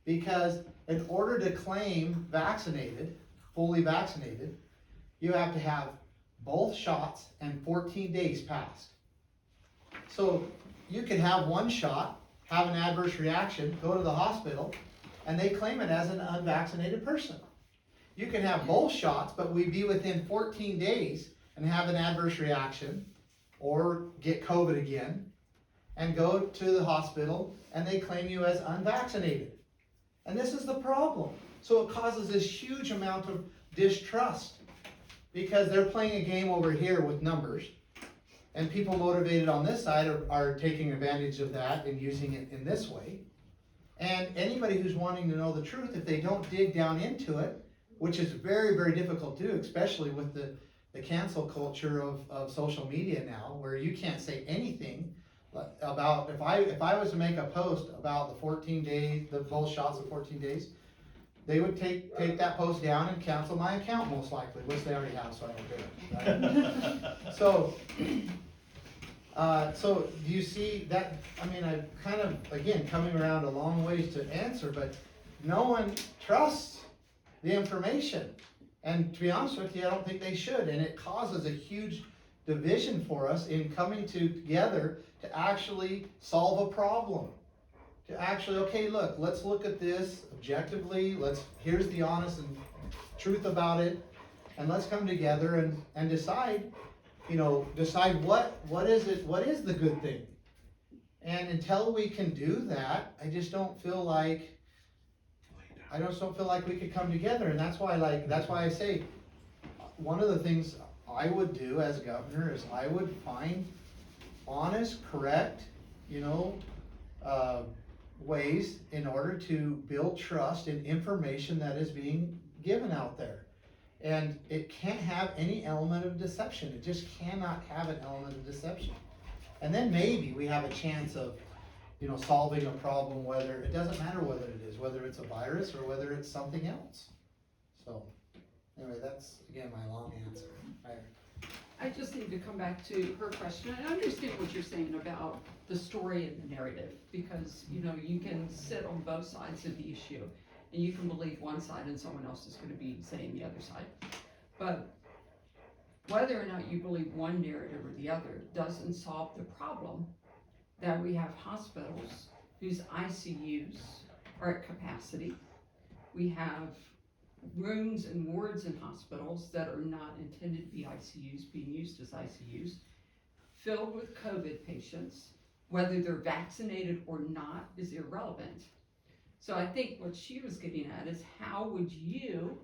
Because in order to claim fully vaccinated, you have to have both shots and 14 days passed. So you can have one shot, have an adverse reaction, go to the hospital, and they claim it as an unvaccinated person. You can have both shots, but we be within 14 days and have an adverse reaction or get COVID again and go to the hospital and they claim you as unvaccinated. And this is the problem. So it causes this huge amount of distrust because they're playing a game over here with numbers, and people motivated on this side are taking advantage of that and using it in this way. And anybody who's wanting to know the truth, if they don't dig down into it, which is very, very difficult to do, especially with the cancel culture of social media now, where you can't say anything about, if I was to make a post about the 14 days, the both shots of 14 days, they would take that post down and cancel my account most likely, which they already have, so I don't do it. Right? So do you see that? I mean, I'm kind of, again, coming around a long ways to answer, but no one trusts the information. And to be honest with you, I don't think they should. And it causes a huge division for us in coming together to actually solve a problem. To actually, okay, look, let's look at this objectively. Here's the honest and truth about it. And let's come together and decide what is the good thing. And until we can do that, I just don't feel like we could come together. And that's why I say one of the things I would do as governor is I would find honest, correct, ways in order to build trust in information that is being given out there. And it can't have any element of deception. It just cannot have an element of deception. And then maybe we have a chance of, solving a problem, it doesn't matter whether it's a virus or whether it's something else. So, anyway, that's, again, my long answer. I just need to come back to her question. I understand what you're saying about the story and the narrative, because, you can sit on both sides of the issue, and you can believe one side and someone else is going to be saying the other side. But whether or not you believe one narrative or the other doesn't solve the problem that we have hospitals whose ICUs are at capacity. We have rooms and wards in hospitals that are not intended to be ICUs being used as ICUs, filled with COVID patients. Whether they're vaccinated or not is irrelevant. So I think what she was getting at is, how would you,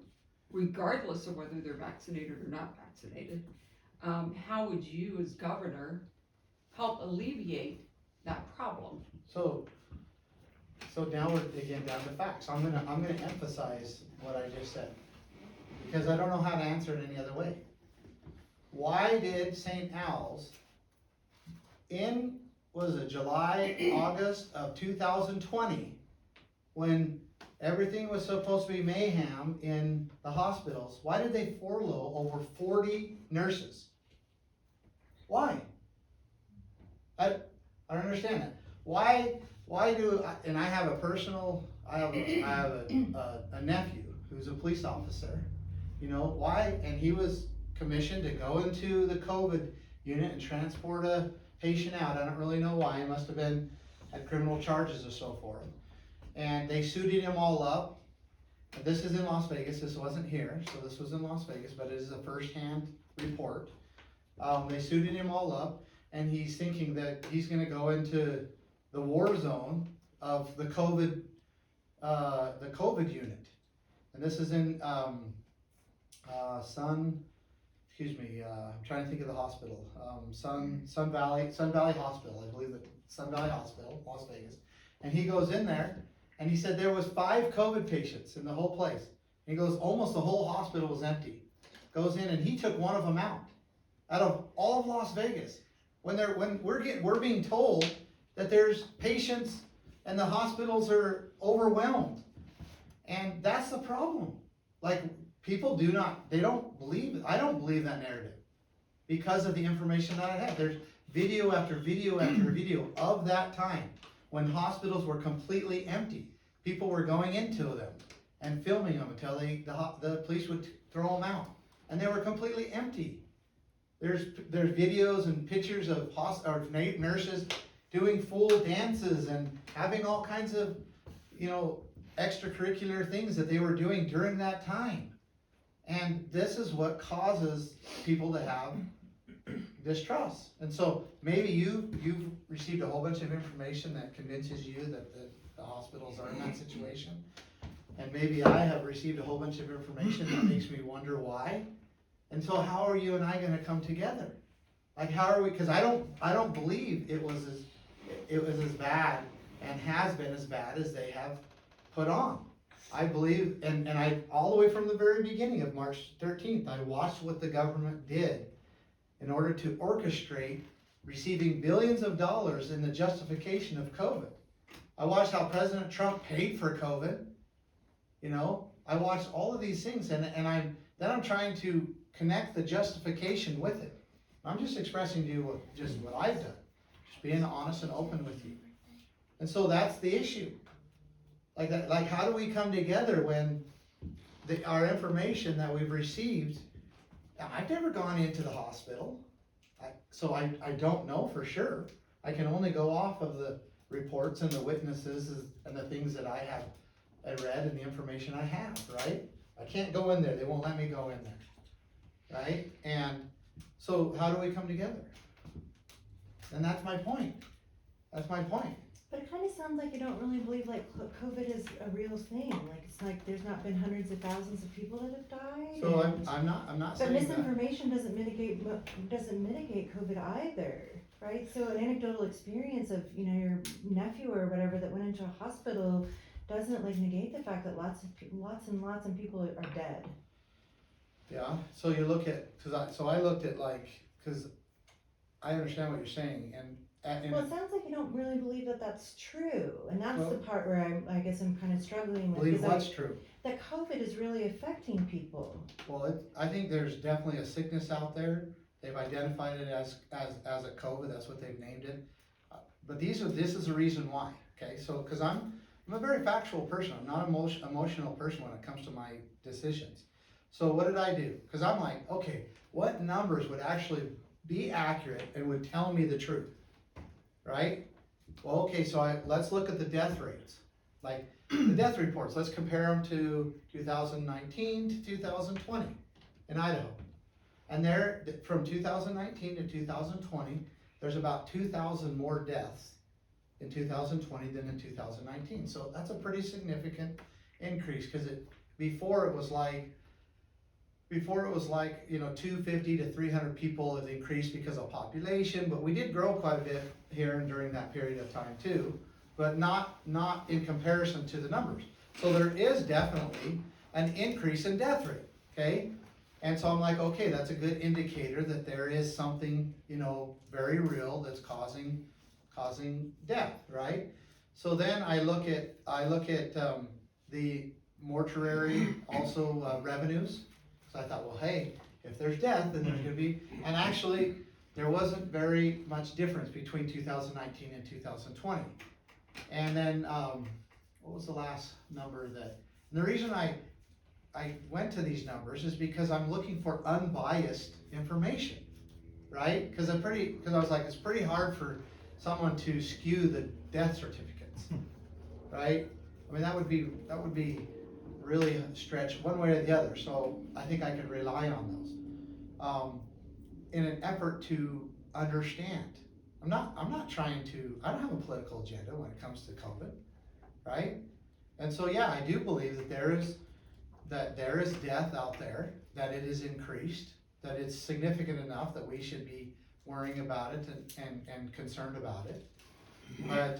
regardless of whether they're vaccinated or not vaccinated, how would you as governor help alleviate that problem? So now we're again down to facts. I'm gonna emphasize what I just said, because I don't know how to answer it any other way. Why did St. Al's in, August of 2020, when everything was supposed to be mayhem in the hospitals, why did they furlough over 40 nurses? Why? I don't understand that. Why do, and I have a personal, I have a nephew who's a police officer, you know, why, and he was commissioned to go into the COVID unit and transport a patient out. I don't really know why. He must have been had criminal charges or so forth. And they suited him all up. And this is in Las Vegas. This wasn't here, so this was in Las Vegas, but it is a first-hand report. They suited him all up, and he's thinking that he's going to go into the war zone of the COVID unit. And this is in I'm trying to think of the hospital. Sun Valley Hospital, I believe that Sun Valley Hospital, Las Vegas. And he goes in there, and he said there was 5 COVID patients in the whole place. And he goes, almost the whole hospital was empty. Goes in, and he took one of them out of all of Las Vegas. When we're being told that there's patients and the hospitals are overwhelmed. And that's the problem. Like, people they don't believe it. I don't believe that narrative because of the information that I have. There's video after video after video of that time when hospitals were completely empty. People were going into them and filming them until the police would throw them out. And they were completely empty. There's videos and pictures of nurses doing full dances and having all kinds of, extracurricular things that they were doing during that time. And this is what causes people to have distrust. And so maybe you've received a whole bunch of information that convinces you that the hospitals are in that situation. And maybe I have received a whole bunch of information that makes me wonder why. And so how are you and I gonna come together? Like, how are we, because I don't believe it was as bad and has been as bad as they have put on. I believe, and I, all the way from the very beginning of March 13th, I watched what the government did in order to orchestrate receiving billions of dollars in the justification of COVID. I watched how President Trump paid for COVID. I watched all of these things, and I'm trying to connect the justification with it. I'm just expressing to you what I've done, just being honest and open with you. And so that's the issue. Like how do we come together when our information that we've received? I've never gone into the hospital, so I don't know for sure. I can only go off of the reports and the witnesses and the things that I read and the information I have, right? I can't go in there. They won't let me go in there, right? And so how do we come together? And that's my point. But it kind of sounds like you don't really believe like COVID is a real thing. Like it's like there's not been hundreds of thousands of people that have died. So I'm not But saying that. misinformation doesn't mitigate COVID either, right? So an anecdotal experience of your nephew or whatever that went into a hospital doesn't like negate the fact that lots and lots of people are dead. Yeah. So you look at I looked at because I understand what you're saying and Well, it sounds like you don't really believe that that's true, and that's the part where I guess I'm kind of struggling with. Believe what's true? That COVID is really affecting people. Well, I think there's definitely a sickness out there. They've identified it as a COVID. That's what they've named it. But this is the reason why. Okay, so because I'm a very factual person. I'm not an emotional person when it comes to my decisions. So what did I do? Because I'm like, okay, what numbers would actually be accurate and would tell me the truth? Right? Well, okay, so let's look at the death rates. Like the death reports, let's compare them to 2019 to 2020 in Idaho. And there, from 2019 to 2020, there's about 2,000 more deaths in 2020 than in 2019. So that's a pretty significant increase because before it was like 250 to 300 people have increased because of population, but we did grow quite a bit here and during that period of time too, but not in comparison to the numbers. So there is definitely an increase in death rate, okay? And so I'm like, okay, that's a good indicator that there is something, very real that's causing death, right? So then I look at the mortuary also revenues. So I thought, well, hey, if there's death, then there's gonna be, and actually, there wasn't very much difference between 2019 and 2020. And then, what was the last number that, and the reason I went to these numbers is because I'm looking for unbiased information, right? Cause I was like, it's pretty hard for someone to skew the death certificates, right? I mean, that would be really a stretch one way or the other, so I think I could rely on those. In an effort to understand. I'm not trying to, I don't have a political agenda when it comes to COVID, right? And so, yeah, I do believe that there is death out there, that it is increased, that it's significant enough that we should be worrying about it and concerned about it. But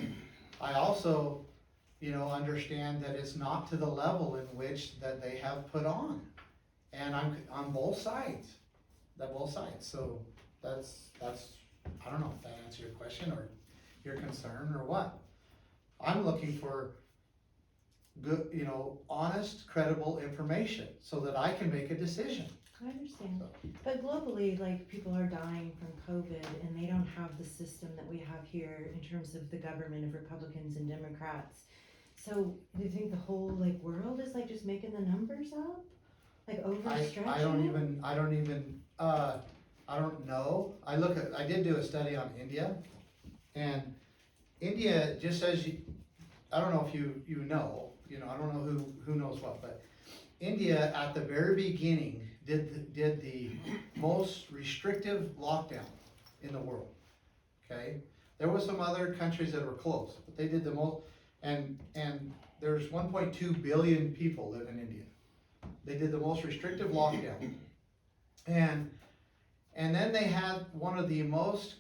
I also, understand that it's not to the level in which that they have put on. And I'm on both sides. So that's, I don't know if that answers your question or your concern or what. I'm looking for good, honest, credible information so that I can make a decision. I understand, but globally, like, people are dying from COVID and they don't have the system that we have here in terms of the government of Republicans and Democrats. So do you think the whole, world is, just making the numbers up? Overstretching? I don't know. I did do a study on India, and India, just as I don't know if you know, I don't know who knows what, but India at the very beginning did the most restrictive lockdown in the world, okay? There was some other countries that were close, but they did the most, and there's 1.2 billion people live in India. They did the most restrictive lockdown. And then they had one of the most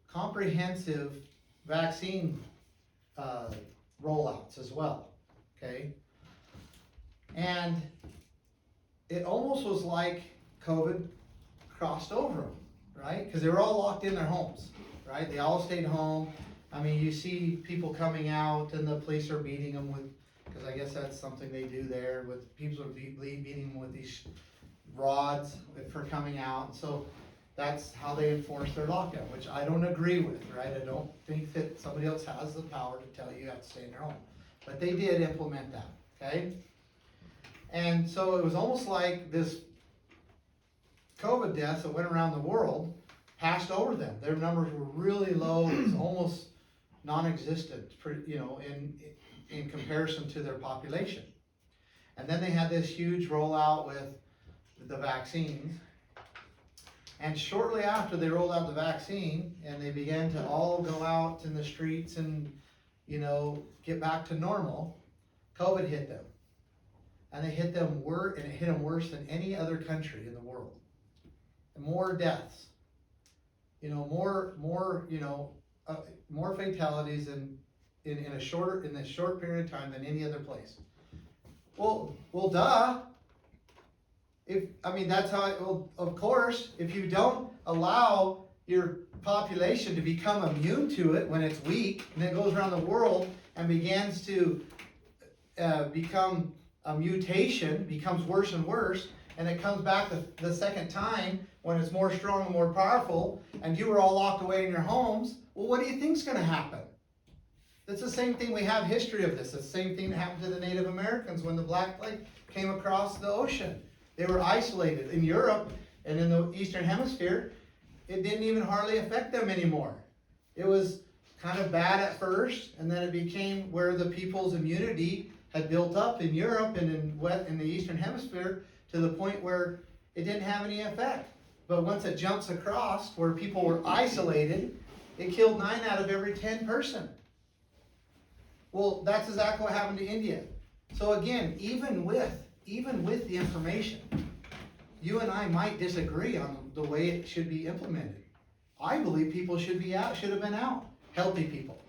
comprehensive vaccine rollouts as well, okay? And it almost was like COVID crossed over them, right? Because they were all locked in their homes, right? They all stayed home. I mean, you see people coming out and the police are beating them with, because I guess that's something they do there, with people are beating them with these rods for coming out. So that's how they enforce their lockdown, which I don't agree with, right? I don't think that somebody else has the power to tell you have to stay in your home. But they did implement that, okay? And so it was almost like this COVID deaths that went around the world passed over them. Their numbers were really low. It was almost non-existent, in comparison to their population. And then they had this huge rollout with the vaccines. And shortly after they rolled out the vaccine and they began to all go out in the streets and, get back to normal, COVID hit them. And it hit them worse than any other country in the world. And more deaths. More fatalities in a short period of time than any other place. Well, duh. That's how it will, of course, if you don't allow your population to become immune to it when it's weak, and it goes around the world and begins to become a mutation, becomes worse and worse, and it comes back the second time when it's more strong and more powerful, and you were all locked away in your homes, well, what do you think's gonna happen? It's the same thing, we have history of this. It's the same thing that happened to the Native Americans when the Black Plague came across the ocean. They were isolated. In Europe and in the Eastern Hemisphere, it didn't even hardly affect them anymore. It was kind of bad at first, and then it became where the people's immunity had built up in Europe and in the Eastern Hemisphere to the point where it didn't have any effect. But once it jumps across where people were isolated, it killed 9 out of every 10 person. Well, that's exactly what happened to India. So again, even with the information, you and I might disagree on the way it should be implemented. I believe people should have been out, healthy people.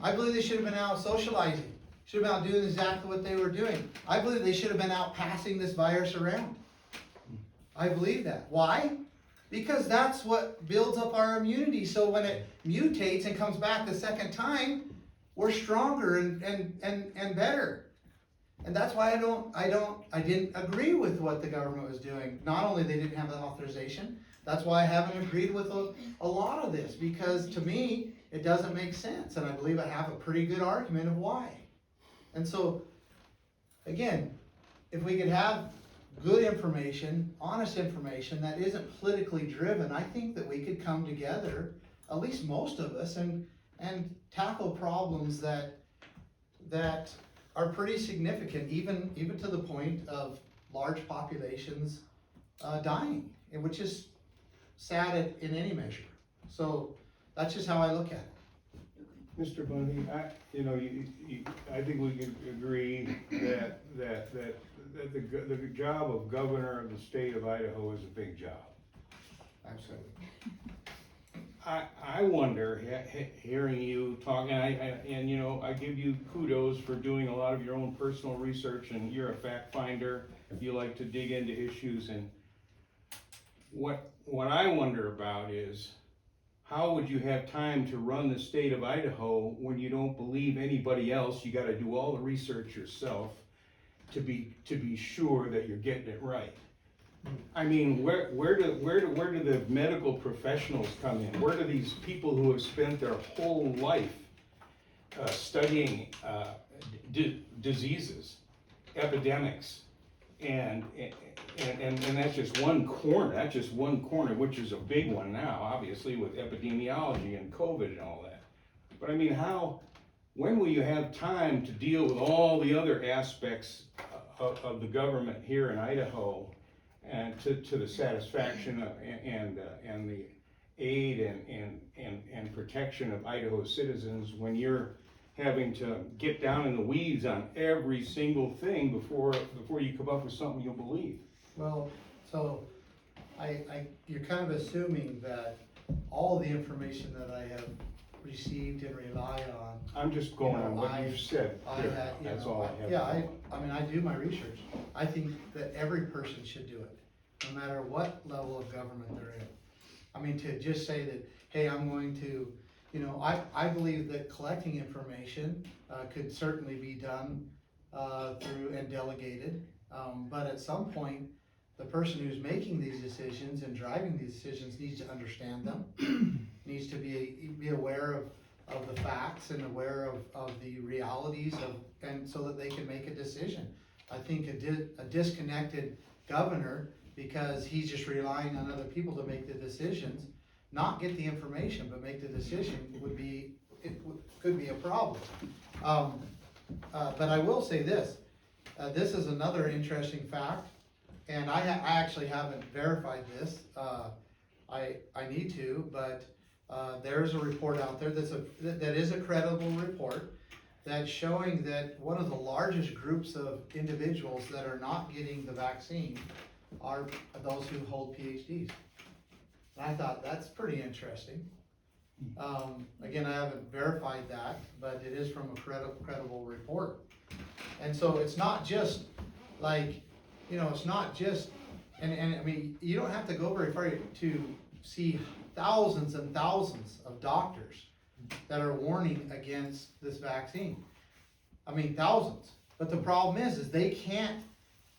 I believe they should have been out socializing, should have been out doing exactly what they were doing. I believe they should have been out passing this virus around. I believe that. Why? Because that's what builds up our immunity, so when it mutates and comes back the second time, we're stronger and better. And that's why I didn't agree with what the government was doing. Not only they didn't have the authorization, that's why I haven't agreed with a lot of this, because to me, it doesn't make sense, and I believe I have a pretty good argument of why. And so, again, if we could have good information, honest information that isn't politically driven, I think that we could come together, at least most of us, and tackle problems that are pretty significant, even to the point of large populations dying, which is sad in any measure. So that's just how I look at it. Mr. Bundy, I think we can agree that the job of governor of the state of Idaho is a big job. Absolutely. I wonder, hearing you talk, and I give you kudos for doing a lot of your own personal research, and you're a fact finder. You like to dig into issues, and what I wonder about is, how would you have time to run the state of Idaho when you don't believe anybody else? You gotta do all the research yourself to be sure that you're getting it right. I mean, where do the medical professionals come in? Where do these people who have spent their whole life studying diseases, epidemics, and that's just one corner. That's just one corner, which is a big one now, obviously, with epidemiology and COVID and all that. But I mean, when will you have time to deal with all the other aspects of the government here in Idaho, and to the satisfaction of, and the aid and protection of Idaho citizens, when you're having to get down in the weeds on every single thing before you come up with something you'll believe? Well, so you're kind of assuming that all the information that I have received and rely on. I'm just going on what you've said. That's all I have. Yeah, I mean, I do my research. I think that every person should do it, no matter what level of government they're in. I mean, to just say that, hey, I'm going to, I believe that collecting information could certainly be done through and delegated. But at some point, the person who's making these decisions and driving these decisions needs to understand them, needs to be aware of the facts and aware of the realities and so that they can make a decision. I think a disconnected governor, because he's just relying on other people to make the decisions, not get the information but make the decision, could be a problem. But I will say this. This is another interesting fact, and I actually haven't verified this. I need to, but there's a report out there that is a credible report that's showing that one of the largest groups of individuals that are not getting the vaccine are those who hold PhDs. And I thought that's pretty interesting. Again, I haven't verified that, but it is from a credible report. And so it's not just like, it's not just, and I mean, you don't have to go very far to see thousands and thousands of doctors that are warning against this vaccine. I mean, thousands. But the problem is they can't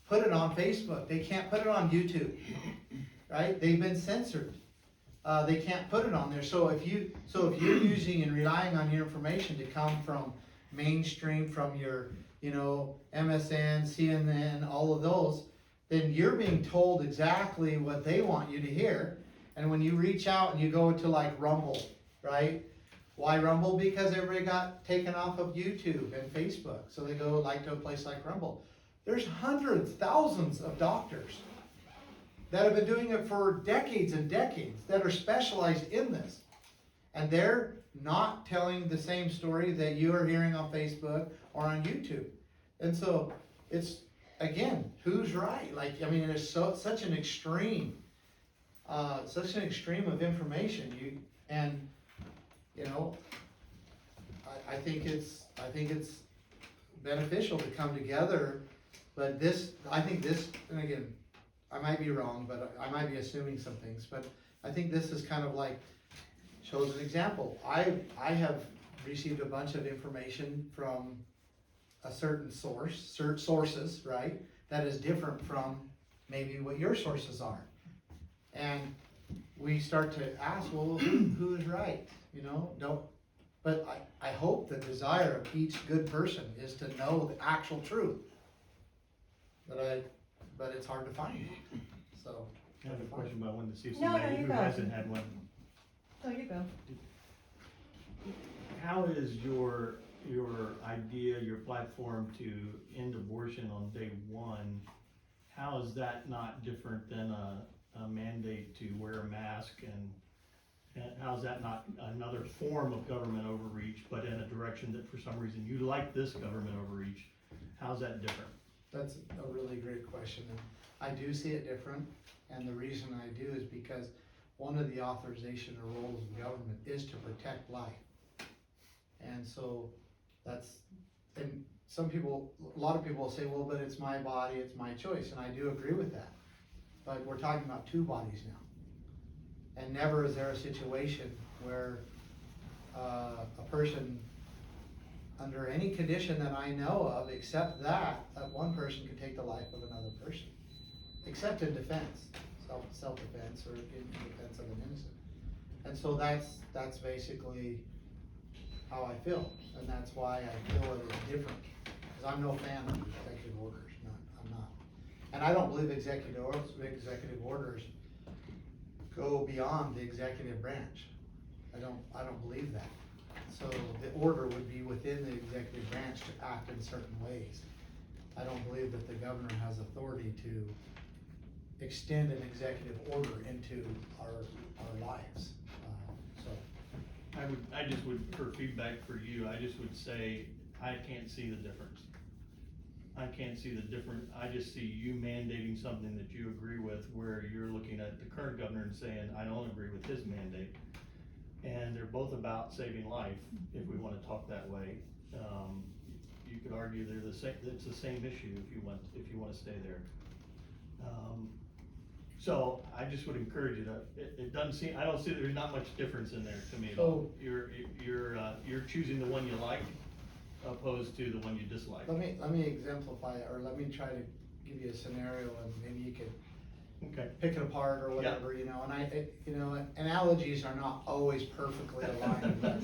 put it on Facebook. They can't put it on YouTube, right? They've been censored. They can't put it on there. So if you're using and relying on your information to come from mainstream, from your, MSN, CNN, all of those, then you're being told exactly what they want you to hear. And when you reach out and you go to like Rumble, right? Why Rumble? Because everybody got taken off of YouTube and Facebook. So they go to a place like Rumble. There's hundreds, thousands of doctors that have been doing it for decades and decades that are specialized in this. And they're not telling the same story that you are hearing on Facebook or on YouTube. And so it's, again, who's right? There's such an extreme of information. I think it's beneficial to come together, but I think this, and again, I might be wrong, but I might be assuming some things, but I think this is kind of like, shows an example. I have received a bunch of information from a certain sources, right? That is different from maybe what your sources are. And we start to ask, well, who is right? You know, but I hope the desire of each good person is to know the actual truth. But it's hard to find, so. I have a question, but I wanted to see if No, somebody you who go. hasn't had one. Oh, you go. How is your idea, your platform to end abortion on day one, how is that not different than a mandate to wear a mask, and how is that not another form of government overreach, but in a direction that for some reason you like this government overreach? How's that different? That's a really great question, and I do see it different, and the reason I do is because one of the authorization or roles of government is to protect life. And so and some people, a lot of people will say, well, but it's my body, it's my choice, and I do agree with that. But we're talking about two bodies now. And never is there a situation where a person, under any condition that I know of, except that one person could take the life of another person, except in defense, self-defense, or in defense of an innocent. And so that's basically how I feel, and that's why I feel it is different, because I'm no fan of executive orders, I'm not. And I don't believe executive orders go beyond the executive branch. I don't believe that. So the order would be within the executive branch to act in certain ways. I don't believe that the governor has authority to extend an executive order into our lives. I just would, for feedback for you, I just would say, I can't see the difference. I can't see the difference. I just see you mandating something that you agree with, where you're looking at the current governor and saying, I don't agree with his mandate. And they're both about saving life, if we wanna talk that way. You could argue they're the same, it's the same issue if you wanna stay there. So I just would encourage you to, it doesn't seem, I don't see, there's not much difference in there to me at all. You're choosing the one you like opposed to the one you dislike. Let me exemplify it, or let me try to give you a scenario, and maybe you could Okay. pick it apart or whatever, you know, and analogies are not always perfectly aligned, but,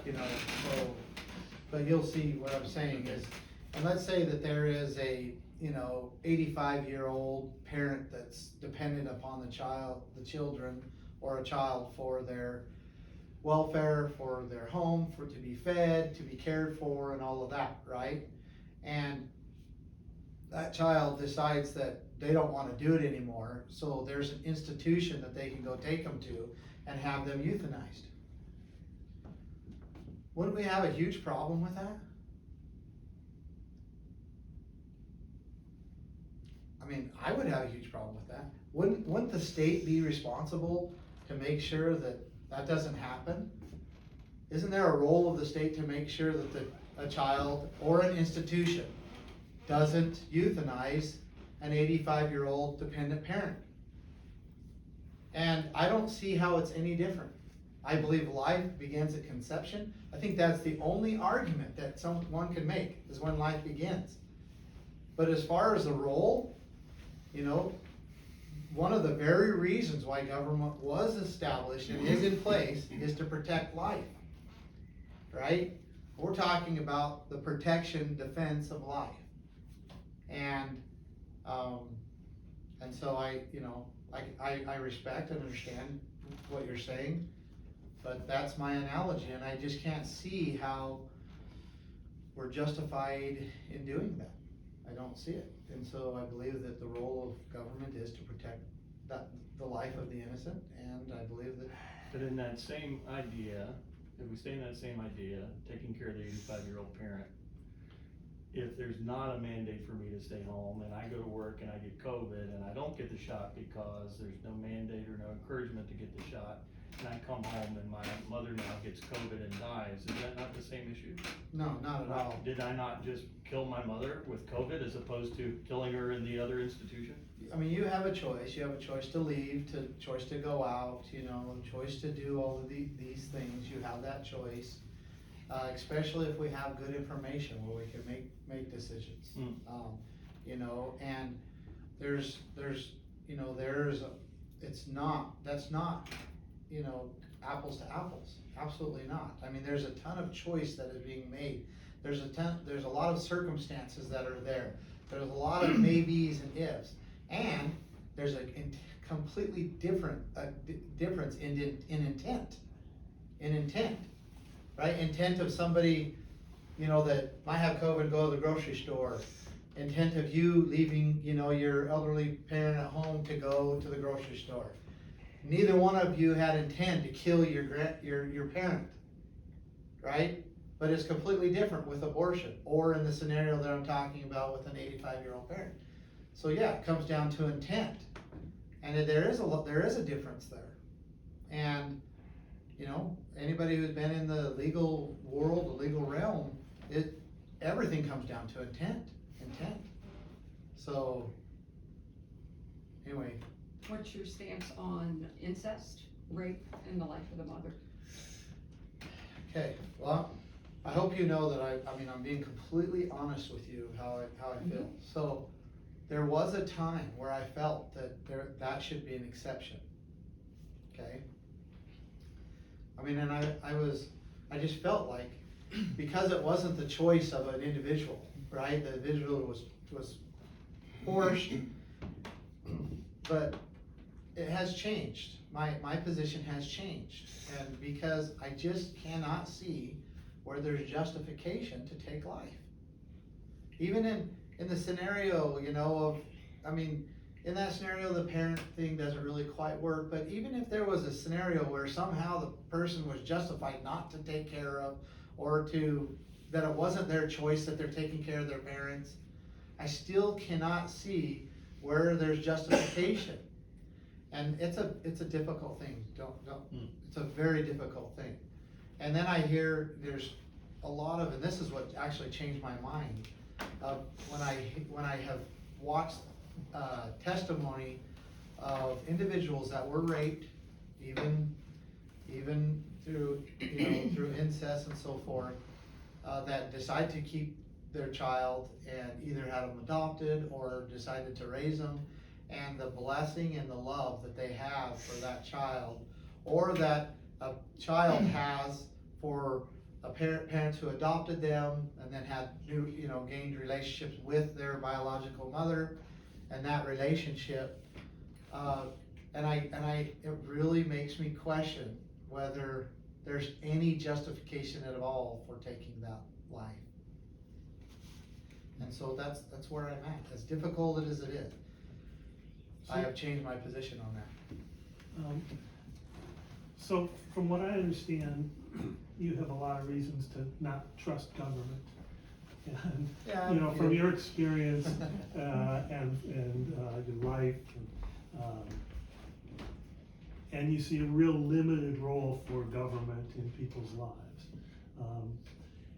you know, so, but you'll see what I'm saying is, and let's say that there is a, 85-year-old parent that's dependent upon the children, or a child for their welfare, for their home, to be fed, to be cared for, and all of that, right? And that child decides that they don't want to do it anymore, so there's an institution that they can go take them to and have them euthanized. Wouldn't we have a huge problem with that? I mean, I would have a huge problem with that. Wouldn't the state be responsible to make sure that that doesn't happen? Isn't there a role of the state to make sure that a child or an institution doesn't euthanize an 85-year-old dependent parent? And I don't see how it's any different. I believe life begins at conception. I think that's the only argument that someone can make, is when life begins. But as far as the role, one of the very reasons why government was established and is in place is to protect life, right? We're talking about the protection, defense of life. And so I respect and understand what you're saying, but that's my analogy, and I just can't see how we're justified in doing that. I don't see it. And so I believe that the role of government is to protect the life of the innocent, and I believe that. But in that same idea, if we stay in that same idea, taking care of the 85-year-old parent, if there's not a mandate for me to stay home and I go to work and I get COVID and I don't get the shot because there's no mandate or no encouragement to get the shot, and I come home and my mother now gets COVID and dies, is that not the same issue? No, not at all. Did I not just kill my mother with COVID as opposed to killing her in the other institution? I mean, you have a choice. You have a choice to leave, choice to go out, you know, choice to do all of these things. You have that choice, especially if we have good information where we can make decisions. You know, and that's not, you know, apples to apples. Absolutely not. I mean, there's a ton of choice that is being made. There's a lot of circumstances that are there. There's a lot of maybes and ifs. And there's a completely different difference in intent. In intent, right? Intent of somebody, you know, that might have COVID, go to the grocery store. Intent of you leaving, you know, your elderly parent at home to go to the grocery store. Neither one of you had intent to kill your parent, right? But it's completely different with abortion, or in the scenario that I'm talking about with an 85-year-old parent. So yeah, it comes down to intent, and there is a difference there. And you know, anybody who's been in the legal world, the legal realm, everything comes down to intent. So anyway. What's your stance on incest, rape, and the life of the mother? Okay, well, I hope you know that I'm being completely honest with you how I feel. So there was a time where I felt that that should be an exception. Okay? I mean, and I just felt like, because it wasn't the choice of an individual, right? The individual was forced, but it has changed. My position has changed, and because I just cannot see where there's justification to take life. Even in the scenario, you know, in that scenario, the parent thing doesn't really quite work, but even if there was a scenario where somehow the person was justified not to take care of, or that it wasn't their choice that they're taking care of their parents, I still cannot see where there's justification. And it's a difficult thing. It's a very difficult thing. And then I hear there's a lot of, and this is what actually changed my mind, when I have watched testimony of individuals that were raped, even through, you know, through incest and so forth, that decide to keep their child and either had them adopted or decided to raise them, and the blessing and the love that they have for that child, or that a child has for parents who adopted them and then had gained relationships with their biological mother, and that relationship, it really makes me question whether there's any justification at all for taking that life. And so that's where I'm at. As difficult as it is, I have changed my position on that. So from what I understand, you have a lot of reasons to not trust government. And, Yeah, you know, from your experience, and your life, and you see a real limited role for government in people's lives.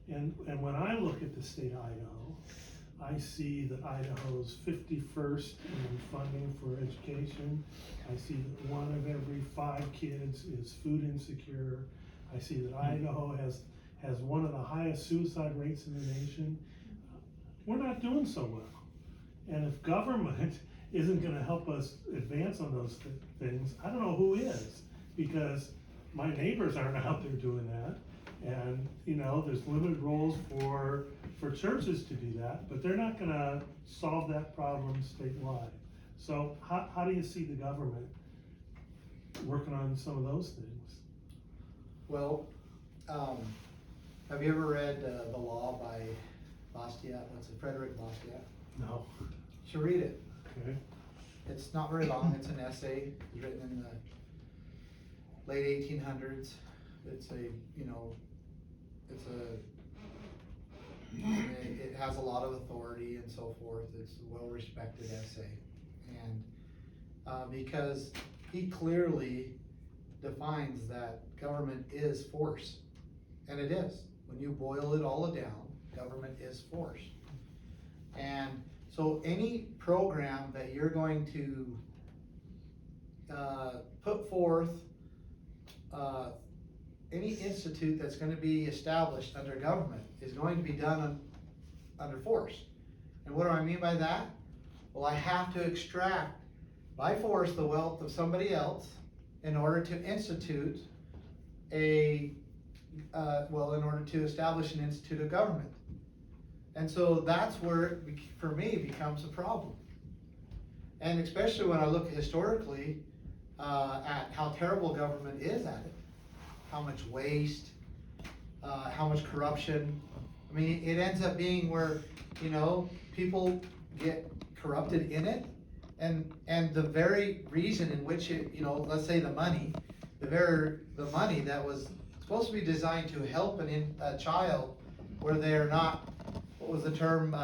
And when I look at the state of Idaho, I see that Idaho's 51st in funding for education. I see that 1 of every 5 kids is food insecure. I see that Idaho has one of the highest suicide rates in the nation. We're not doing so well. And if government isn't gonna help us advance on those things, I don't know who is, because my neighbors aren't out there doing that. And, you know, there's limited roles for churches to do that, but they're not gonna solve that problem statewide. So how do you see the government working on some of those things? Well, have you ever read The Law by Bastiat? What's it, Frederick Bastiat? No. You should read it. Okay. It's not very long. It's an essay written in the late 1800s. It has a lot of authority and so forth. It's a well-respected essay, and because he clearly defines that government is force. And it is. When you boil it all down, government is force. And so any program that you're going to put forth, any institute that's going to be established under government is going to be done under force. And what do I mean by that? Well, I have to extract by force the wealth of somebody else in order to institute in order to establish an institute of government. And so that's where it, for me, becomes a problem. And especially when I look historically at how terrible government is at it, how much waste, how much corruption. I mean, it ends up being where, you know, people get corrupted in it, and the very reason in which it, you know, let's say the money that was supposed to be designed to help a child where they're not, what was the term,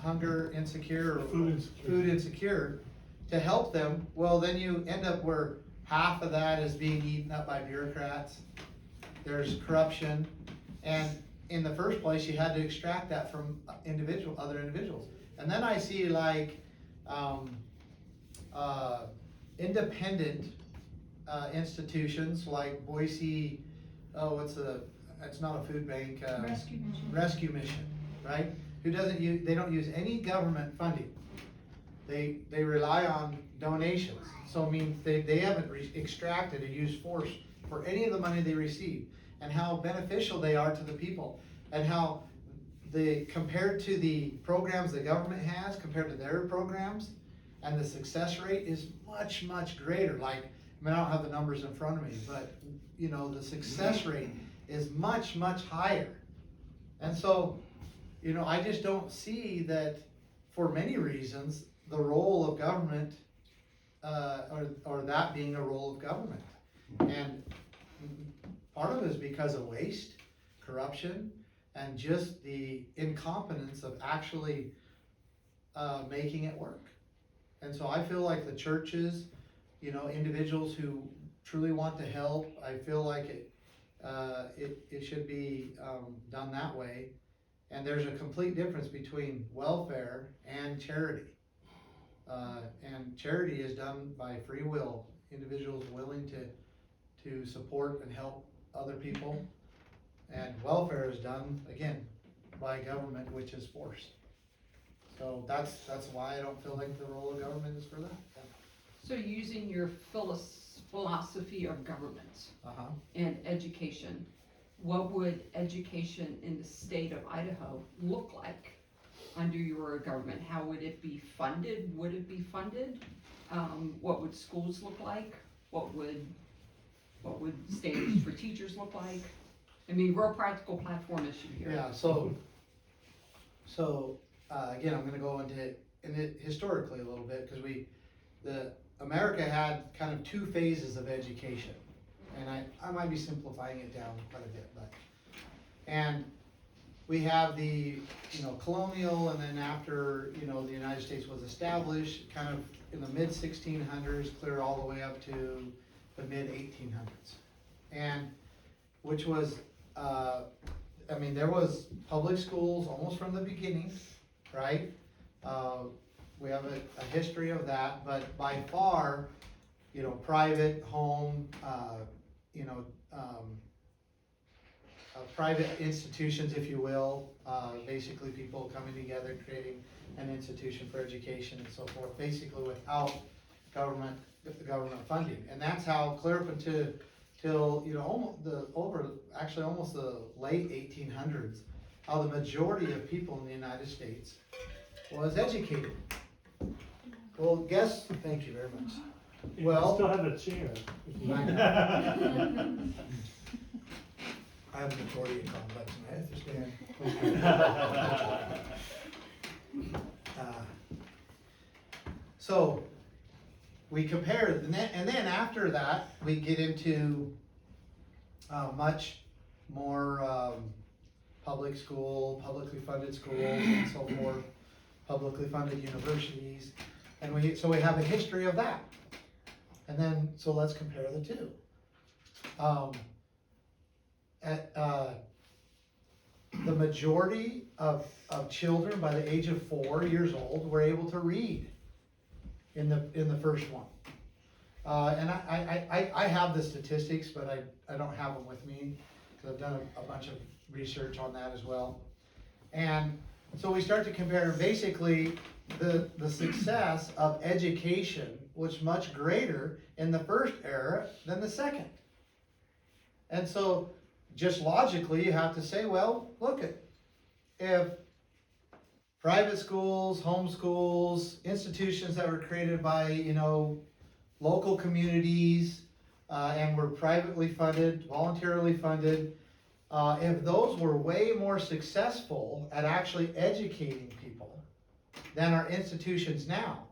hunger insecure or food insecure, to help them. Well, then you end up where half of that is being eaten up by bureaucrats. There's corruption, and in the first place, you had to extract that from other individuals. And then I see like independent institutions like Boise, it's not a food bank. Rescue Mission, right? They don't use any government funding. They rely on donations. So it means they haven't extracted or used force for any of the money they receive, and how beneficial they are to the people, and how compared to the programs the government has, compared to their programs, and the success rate is much, much greater. Like, I mean, I don't have the numbers in front of me, but you know, the success rate is much, much higher. And so, you know, I just don't see that, for many reasons, the role of government, or that being a role of government. And part of it is because of waste, corruption, and just the incompetence of actually making it work. And so I feel like the churches, you know, individuals who truly want to help, I feel like it should be done that way. And there's a complete difference between welfare and charity. And charity is done by free will, individuals willing to support and help other people. And welfare is done, again, by government, which is force. So that's why I don't feel like the role of government is for that. So using your philosophy of government and education, what would education in the state of Idaho look like under your government? How would it be funded? Would it be funded? What would schools look like? What would standards for teachers look like? I mean, real practical platform issue here. Yeah, so again, I'm gonna go into it historically a little bit, because America had kind of two phases of education. And I might be simplifying it down quite a bit, and we have the, you know, colonial, and then after, you know, the United States was established, kind of in the mid 1600s, clear all the way up to the mid 1800s. And which was, I mean, there was public schools almost from the beginning, right? We have a history of that, but by far, you know, private home, private institutions, if you will, basically people coming together, creating an institution for education and so forth, basically without government funding. And that's how clear up till you know, almost the late 1800s, how the majority of people in the United States was educated. Well, thank you very much. You Well, still have a chair. I have an authority complex and I have to stand. So we compare, and then after that, we get into much more public school, publicly funded schools and so forth, publicly funded universities. And so we have a history of that. And then, so let's compare the two. The majority of children by the age of 4 years old were able to read in the first one. And I have the statistics, but I don't have them with me, because I've done a bunch of research on that as well. And so we start to compare, basically, the success of education was much greater in the first era than the second. And so, just logically, you have to say, well, look at, if private schools, homeschools, institutions that were created by, local communities, and were privately funded, voluntarily funded, if those were way more successful at actually educating people than our institutions now.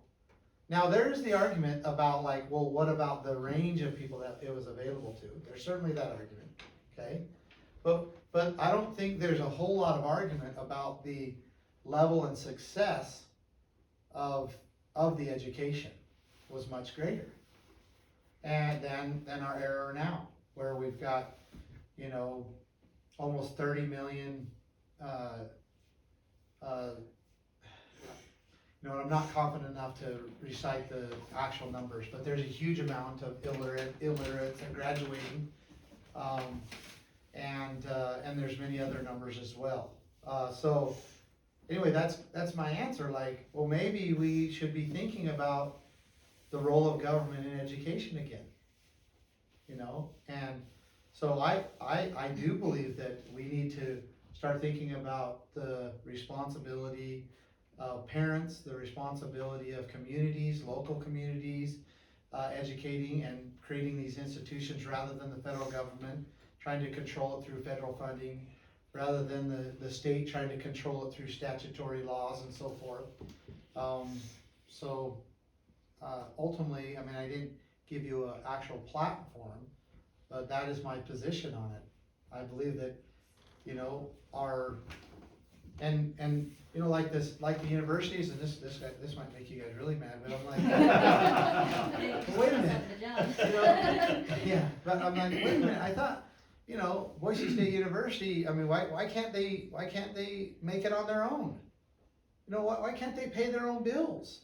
Now, there's the argument about, like, well, what about the range of people that it was available to? There's certainly that argument, okay? But I don't think there's a whole lot of argument about the level and success of the education was much greater. And than our era now, where we've got, almost 30 million, I'm not confident enough to recite the actual numbers, but there's a huge amount of illiterates that are graduating, and there's many other numbers as well. So anyway, that's my answer. Like, well, maybe we should be thinking about the role of government in education again, and so I do believe that we need to start thinking about the responsibility of parents, the responsibility of communities, local communities, educating and creating these institutions rather than the federal government trying to control it through federal funding, rather than the state trying to control it through statutory laws and so forth. Ultimately, I didn't give you an actual platform, but that is my position on it. I believe that, like the universities, and this might make you guys really mad, but I'm like, well, wait a minute. Yeah, but I'm like, wait a minute, I thought, Boise State University, why can't they make it on their own? Why can't they pay their own bills?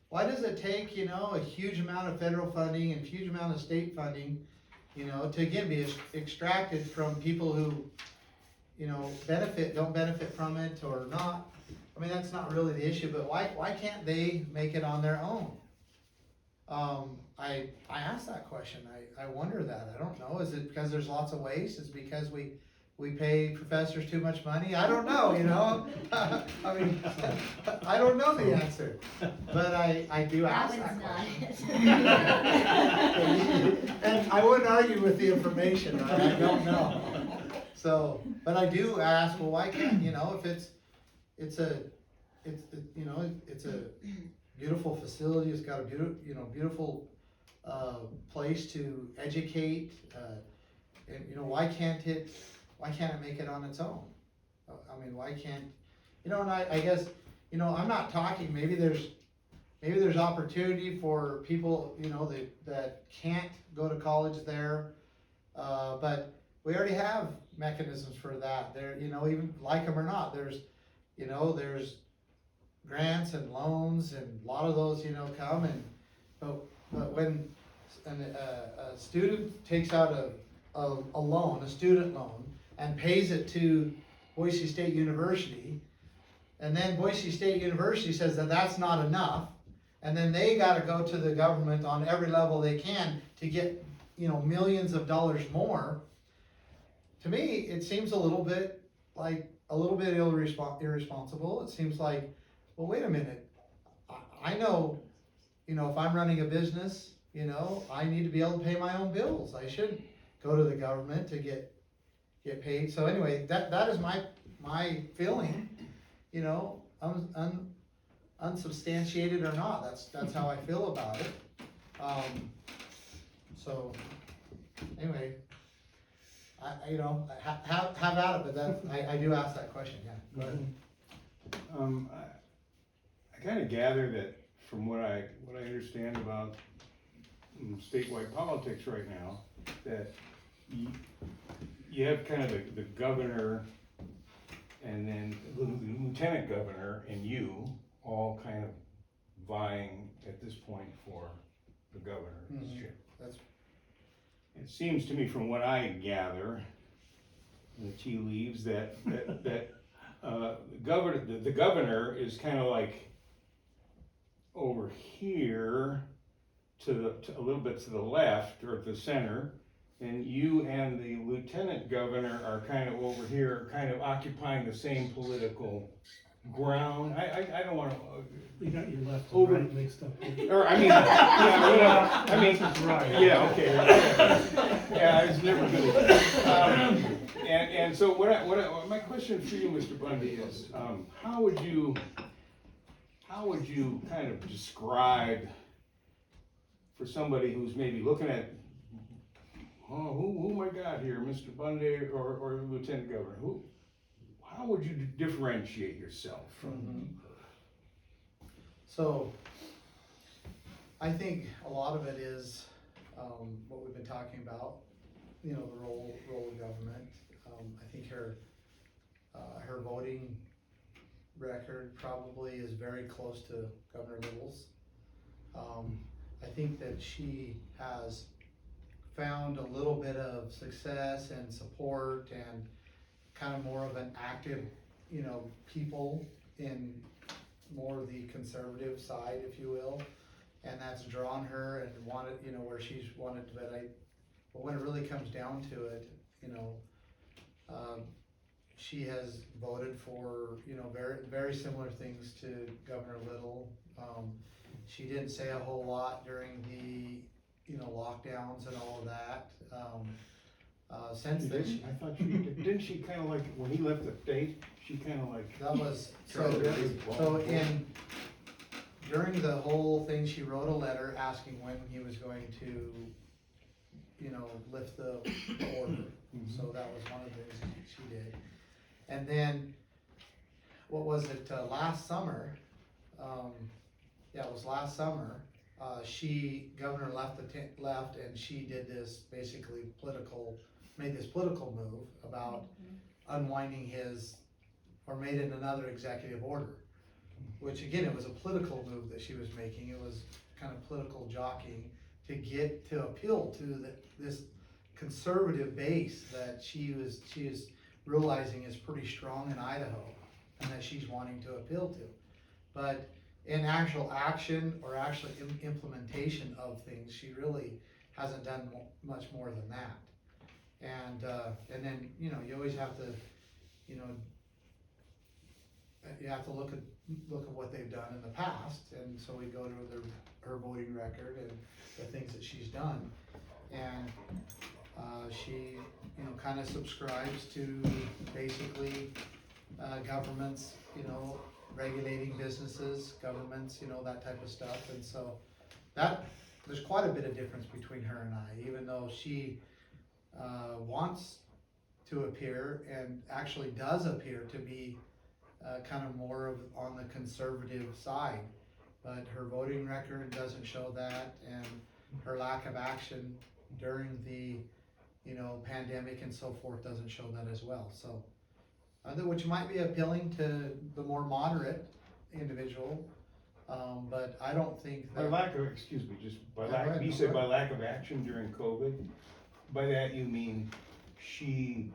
Why does it take, a huge amount of federal funding and huge amount of state funding, to again be extracted from people who, don't benefit from it or not? That's not really the issue, but why can't they make it on their own? I asked that question. I wonder that. I don't know. Is it because there's lots of waste? Is it because we pay professors too much money? I don't know, I don't know the answer, but I do ask that question. And I wouldn't argue with the information, right? I don't know. So, but I do ask, well, why can't, if it's a beautiful facility, it's got a beautiful place to educate, and why can't it make it on its own? Why can't, and I guess, I'm not talking, maybe there's opportunity for people, that can't go to college there, but we already have mechanisms for that. There, even like them or not, there's grants and loans, and a lot of those, come, but when a student takes out a loan, a student loan, and pays it to Boise State University, and then Boise State University says that that's not enough, and then they gotta go to the government on every level they can to get, millions of dollars more. To me, it seems a little bit irresponsible. It seems like, well, wait a minute, I know, if I'm running a business, I need to be able to pay my own bills. I shouldn't go to the government to get paid. So anyway, that is my feeling, unsubstantiated or not. That's how I feel about it. So anyway, have at it, but that I do ask that question. Yeah. Go ahead. I kind of gather that from what I understand about statewide politics right now, that you have kind of the governor and then the lieutenant governor and you all kind of vying at this point for the governorship. That's, It seems to me from what I gather, in the tea leaves, that the governor is kind of like over here to a little bit to the left or the center, and you and the lieutenant governor are kind of over here, kind of occupying the same political ground. I don't want to. You got your left Over- and right mixed up. Or, I mean, yeah, whatever. I mean, That's right. yeah, okay. Yeah, it's never good. And so my question for you, Mr. Bundy, is, how would you kind of describe for somebody who's maybe looking at, who am I got here, Mr. Bundy or Lieutenant Governor? How would you differentiate yourself from? so, I think a lot of it is, what we've been talking about, the role of government. I think her voting record probably is very close to Governor Little's. I think that she has found a little bit of success and support and kind of more of an active, people in more of the conservative side, if you will, and that's drawn her and wanted, where she's wanted, but when it really comes down to it, she has voted for, very, very similar things to Governor Little. She didn't say a whole lot during the, lockdowns and all of that. Since then, I thought didn't she kind of like, when he left the state, she kind of like. that was, Tried to raise the ball. during the whole thing, she wrote a letter asking when he was going to, lift the order. So that was one of the things she did. And then, what was it, last summer, it was last summer, Governor left and she did this basically made this political move about unwinding made it another executive order. Which again, it was a political move that she was making. It was kind of political jockeying to appeal to this conservative base that she is realizing is pretty strong in Idaho and that she's wanting to appeal to. But in actual action or actually implementation of things, she really hasn't done much more than that. And then, you always have to, you have to look at what they've done in the past, and so we go to her voting record and the things that she's done. And she, kind of subscribes to basically governments, regulating businesses, governments, that type of stuff. And so there's quite a bit of difference between her and I, even though she wants to appear and actually does appear to be kind of more on the conservative side, but her voting record doesn't show that, and her lack of action during the pandemic and so forth doesn't show that as well. So which might be appealing to the more moderate individual, but I don't think that. You said by lack of action during COVID. By that you mean she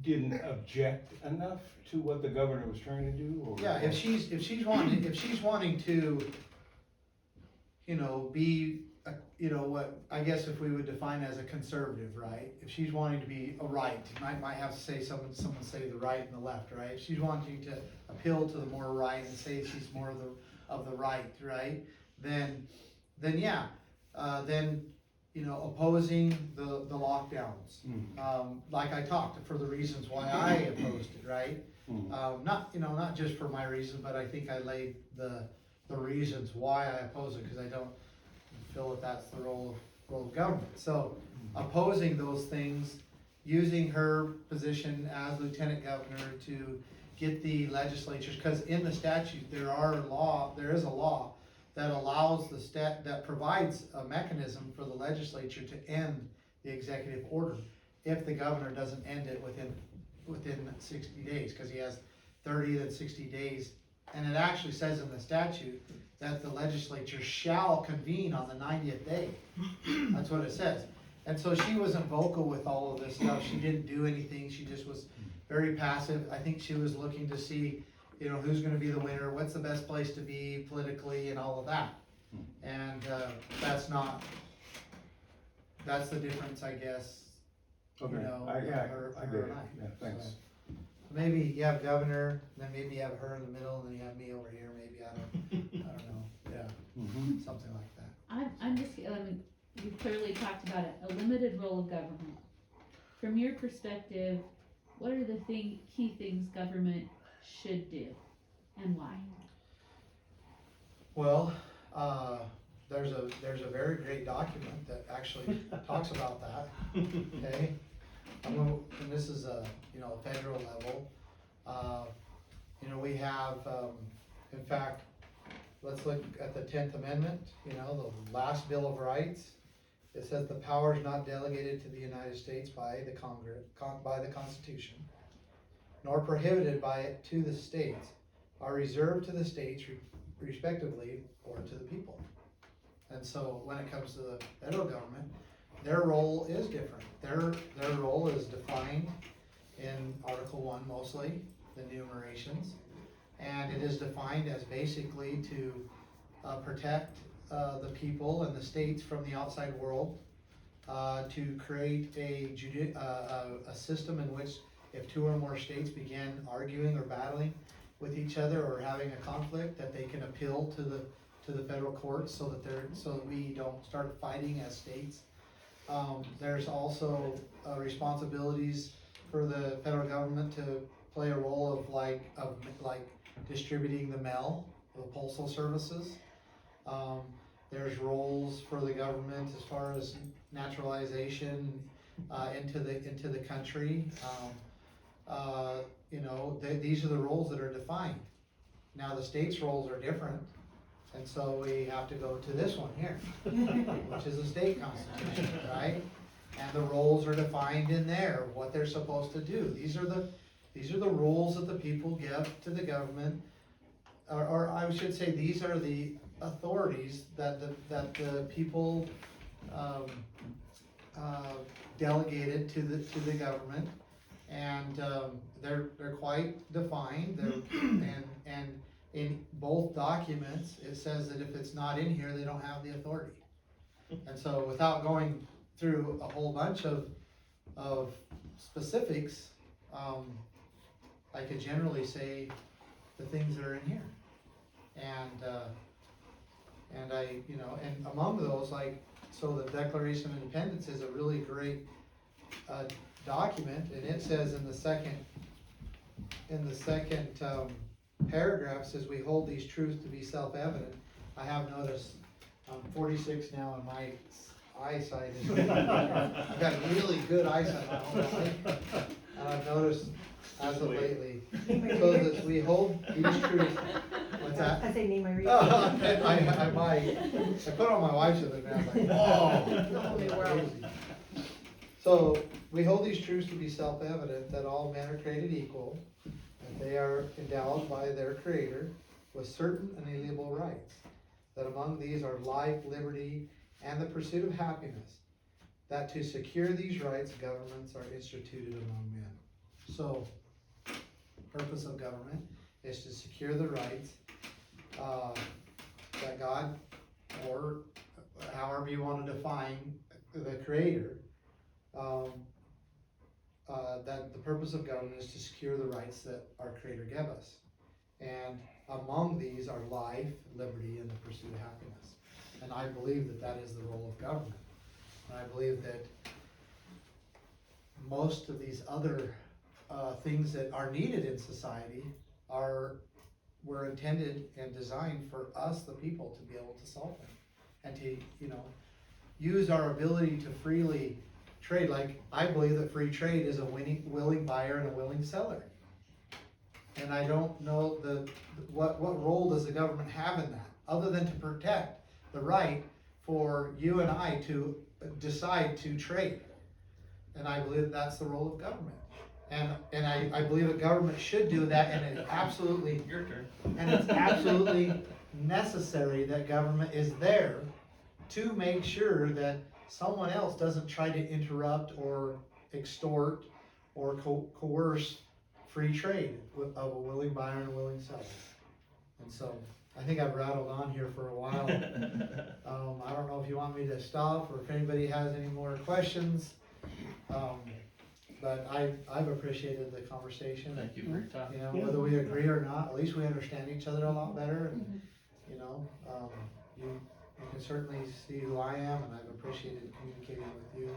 didn't object enough to what the governor was trying to do? Or Yeah, if she's wanting to, be, what I guess if we would define as a conservative, right? If she's wanting to be a right, might have to say someone say the right and the left, right? If she's wanting to appeal to the more right and say she's more of the right, right? Then yeah, opposing the lockdowns. Like I talked for the reasons why I opposed it, right? Not just for my reason, but I think I laid the reasons why I oppose it, because I don't feel that that's the role of government. So opposing those things, using her position as lieutenant governor to get the legislatures, because in the statute there is a law that allows allows that provides a mechanism for the legislature to end the executive order if the governor doesn't end it within 60 days, because he has 30 to 60 days. And it actually says in the statute that the legislature shall convene on the 90th day. That's what it says. And so she wasn't vocal with all of this stuff. She didn't do anything. She just was very passive. I think she was looking to see, you know, who's gonna be the winner, what's the best place to be politically and all of that. And, that's the difference, I guess, you Okay, know, I get her it, and I. yeah, thanks. So, maybe you have governor, then maybe you have her in the middle, and then you have me over here, maybe, I don't know, yeah, Mhm. something like that. I'm just, you clearly talked about it, a limited role of government. From your perspective, what are the key things government should do, and why? Well, there's a very great document that actually talks about that, okay? And this is a, you know, federal level. You know, we have, in fact, let's look at the 10th Amendment, you know, the last Bill of Rights. It says the powers not delegated to the United States by the Congress, by the Constitution, nor prohibited by it to the states, are reserved to the states respectively or to the people. And so when it comes to the federal government, their role is different. Their role is defined in Article 1 mostly, the enumerations. And it is defined as basically to protect the people and the states from the outside world, to create a system in which if two or more states begin arguing or battling with each other or having a conflict, that they can appeal to the federal courts so that we don't start fighting as states. There's also responsibilities for the federal government to play a role of like distributing the mail, the postal services. There's roles for the government as far as naturalization into the country. You know, these are the roles that are defined. Now the state's roles are different, and so we have to go to this one here, which is the state constitution, right? And the roles are defined in there, what they're supposed to do. These are the rules that the people give to the government, or I should say, these are the authorities that the people delegated to the government, and they're quite defined. And in both documents, it says that if it's not in here, they don't have the authority. And so, without going through a whole bunch of specifics, I could generally say the things that are in here. And I, you know, and among those, like, so the Declaration of Independence is a really great document, and it says in the second paragraph, says we hold these truths to be self-evident. I have noticed, I'm 46 now, and my eyesight is, I've got really good eyesight my whole life, and I've noticed as of lately, so that we hold these truths. What's that? I say name my reading. I might. I put on my wife's the other day, I was like, whoa. Whole new world. So, we hold these truths to be self-evident, that all men are created equal, and they are endowed by their Creator with certain inalienable rights, that among these are life, liberty, and the pursuit of happiness, that to secure these rights, governments are instituted among men. So, purpose of government is to secure the rights that God, or however you want to define the Creator, that the purpose of government is to secure the rights that our Creator gave us. And among these are life, liberty, and the pursuit of happiness. And I believe that that is the role of government. And I believe that most of these other things that are needed in society were intended and designed for us, the people, to be able to solve them. And to, you know, use our ability to freely trade. Like, I believe that free trade is a willing buyer and a willing seller. And I don't know what role does the government have in that, other than to protect the right for you and I to decide to trade. And I believe that's the role of government. And I believe that government should do that, and it absolutely, Your turn. and it's absolutely necessary that government is there to make sure that someone else doesn't try to interrupt or extort or coerce free trade of a willing buyer and a willing seller. And so, I think I've rattled on here for a while. I don't know if you want me to stop or if anybody has any more questions. But I've appreciated the conversation. Thank you for your time. You know, Yeah. whether we agree or not, at least we understand each other a lot better. And, you know, you can certainly see who I am, and I've appreciated communicating with you.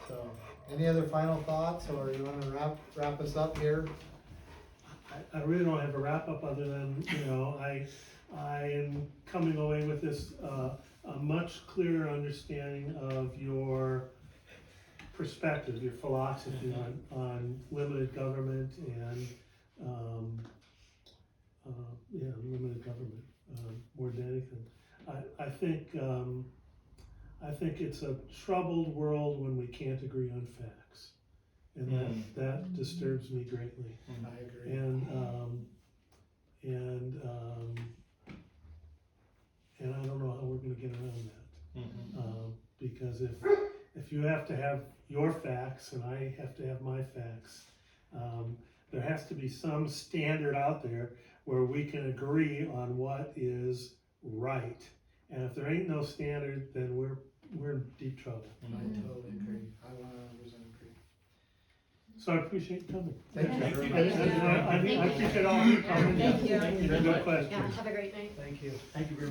So, any other final thoughts, or you wanna wrap us up here? I really don't have a wrap up other than, you know, I am coming away with this, a much clearer understanding of your perspective, your philosophy on limited government and, limited government, more than anything. I think it's a troubled world when we can't agree on facts. And that disturbs me greatly. I agree. And I don't know how we're gonna get around that. Because if you have to have your facts and I have to have my facts, there has to be some standard out there where we can agree on what is right. And if there ain't no standard, then we're in deep trouble. I totally agree. I 100% agree. So I appreciate you coming. Thank you very Thank much. you. I appreciate all of you coming. Thank you. Thank you very Good much. questions. Yeah, have a great night. Thank you. Thank you very much.